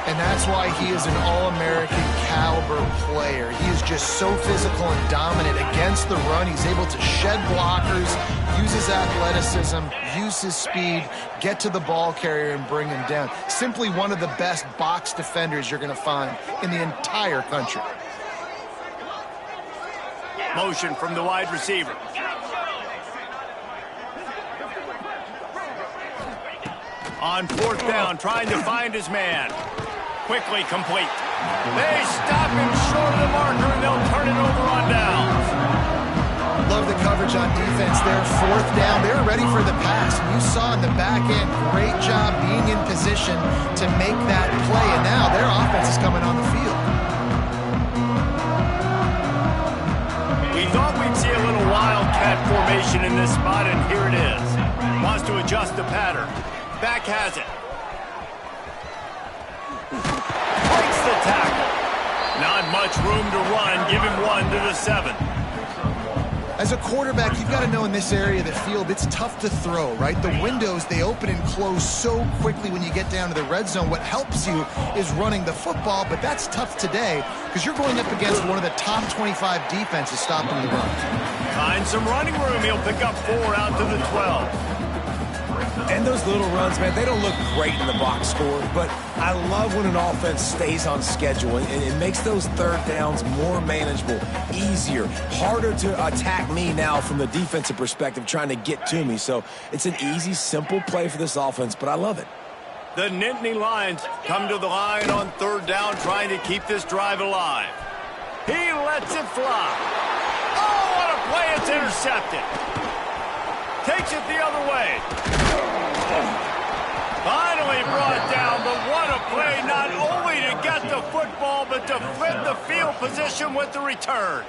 And that's why he is an All-American caliber player. He is just so physical and dominant against the run. He's able to shed blockers, use his athleticism, use his speed, get to the ball carrier and bring him down. Simply one of the best box defenders you're going to find in the entire country. Motion from the wide receiver. On 4th down, trying to find his man. Quickly complete. They stop him short of the marker, and they'll turn it over on downs. Love the coverage on defense there. 4th down, they were ready for the pass. You saw in the back end, great job being in position to make that play, and now their offense is coming on the field. We thought we'd see a little wildcat formation in this spot, and here it is. Wants to adjust the pattern. Back has it. Breaks the tackle. Not much room to run. Give him 1 to the 7. As a quarterback, you've got to know in this area of the field, it's tough to throw, right? The windows, they open and close so quickly when you get down to the red zone. What helps you is running the football, but that's tough today because you're going up against one of the top 25 defenses stopping the run. Find some running room. He'll pick up 4 out to the 12. And those little runs, man, they don't look great in the box score, but I love when an offense stays on schedule and it makes those third downs more manageable, easier, harder to attack me now from the defensive perspective trying to get to me. So it's an easy, simple play for this offense, but I love it. The Nittany Lions come to the line on third down trying to keep this drive alive. He lets it fly. Oh, what a play. It's intercepted. Takes it the other way. Finally brought down, but what a play, not only to get the football, but to flip the field position with the return.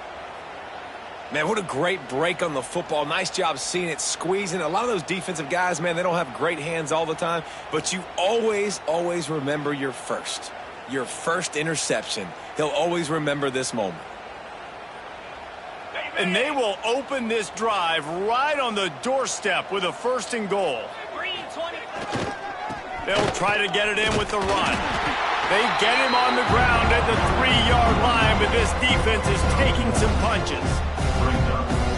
Man, what a great break on the football. Nice job seeing it, squeezing. A lot of those defensive guys, man, they don't have great hands all the time, but you always, always remember your first interception. He'll always remember this moment. And they will open this drive right on the doorstep with a 1st and goal. They'll try to get it in with the run. They get him on the ground at the 3-yard line, but this defense is taking some punches.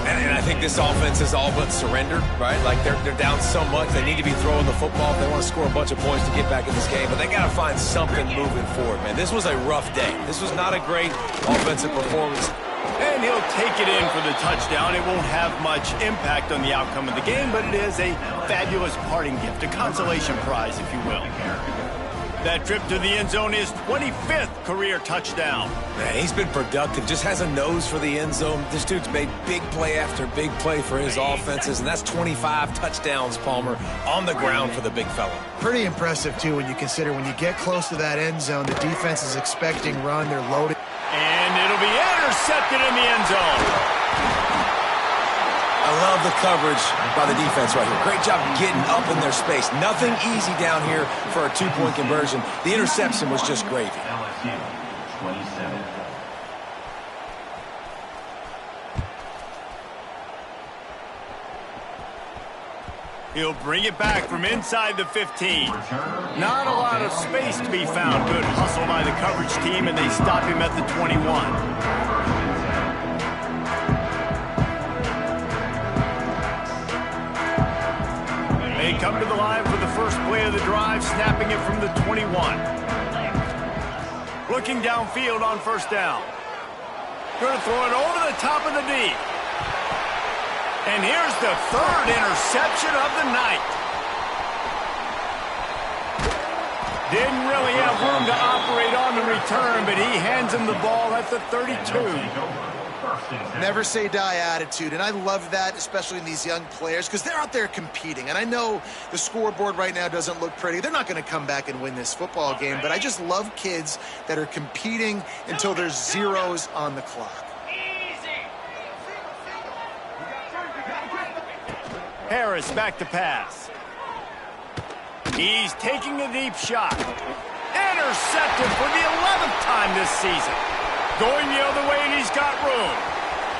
And I think this offense is all but surrendered, right? Like they're down so much, they need to be throwing the football if they want to score a bunch of points to get back in this game. But they got to find something moving forward, man. This was a rough day. This was not a great offensive performance. And he'll take it in for the touchdown. It won't have much impact on the outcome of the game, but it is a fabulous parting gift, a consolation prize, if you will. That trip to the end zone is 25th career touchdown. Man, he's been productive, just has a nose for the end zone. This dude's made big play after big play for his offenses, and that's 25 touchdowns, Palmer, on the ground for the big fella. Pretty impressive, too, when you consider when you get close to that end zone, the defense is expecting run, they're loaded. And it'll be intercepted in the end zone. I love the coverage by the defense right here. Great job getting up in their space. Nothing easy down here for a 2-point conversion. The interception was just gravy. LSU, 27. He'll bring it back from inside the 15. Not a lot of space to be found. Good hustle by the coverage team, and they stop him at the 21. They come to the line for the first play of the drive, snapping it from the 21. Looking downfield on 1st down. Going to throw it over the top of the D. And here's the 3rd interception of the night. Didn't really have room to operate on the return, but he hands him the ball at the 32. Never say die attitude, and I love that, especially in these young players, because they're out there competing. And I know the scoreboard right now doesn't look pretty. They're not going to come back and win this football game, but I just love kids that are competing until there's zeros on the clock. Harris back to pass. He's taking a deep shot. Intercepted for the 11th time this season. Going the other way, and he's got room.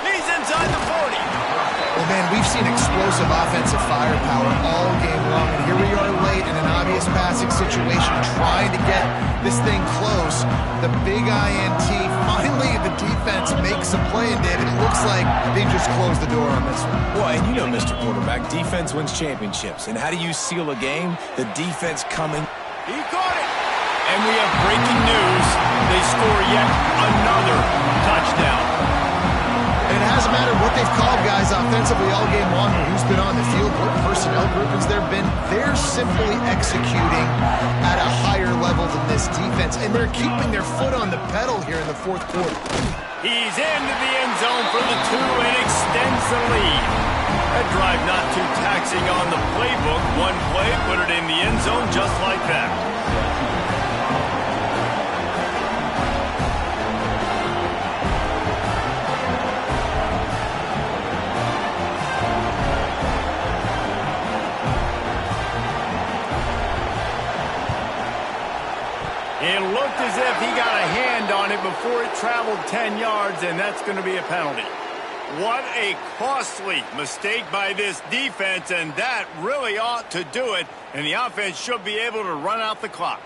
He's inside the 40. Well, man, we've seen explosive offensive firepower all game long, and here we are late in an obvious passing situation trying to get this thing close. The big INT, finally the defense makes a play, and David, it looks like they just closed the door on this one. Well, and you know, Mr. Quarterback, defense wins championships. And how do you seal a game? The defense coming. He caught it. And we have breaking news. They score yet another touchdown. And it hasn't mattered what they've called, guys, offensively all game long, or who's been on the field, what personnel groupings there have been. They're simply executing at a higher level than this defense, and they're keeping their foot on the pedal here in the 4th quarter. He's into the end zone for the 2 and extends the lead. That drive not too taxing on the playbook. One play, put it in the end zone just like that. It looked as if he got a hand on it before it traveled 10 yards, and that's going to be a penalty. What a costly mistake by this defense, and that really ought to do it, and the offense should be able to run out the clock.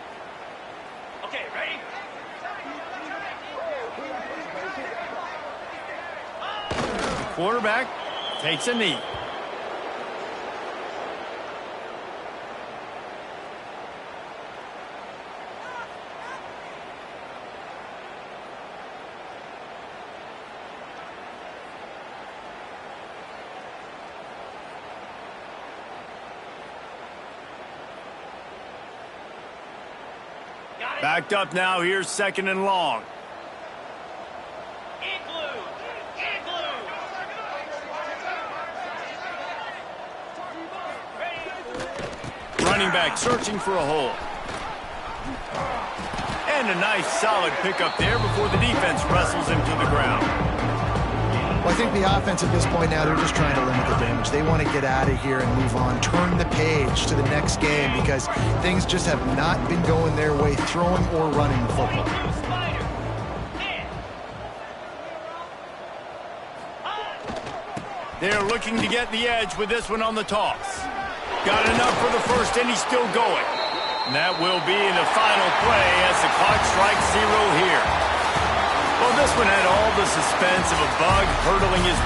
Okay, ready? Quarterback takes a knee. Backed up now. Here's 2nd and long. Running back searching for a hole. And a nice solid pickup there before the defense wrestles him to the ground. Well, I think the offense at this point now, they're just trying to limit the damage. They want to get out of here and move on, turn the page to the next game because things just have not been going their way, throwing or running the football. They're looking to get the edge with this one on the toss. Got enough for the first, and he's still going. And that will be the final play as the clock strikes 0 here. Well, this one had all the suspense of a bug hurdling his way.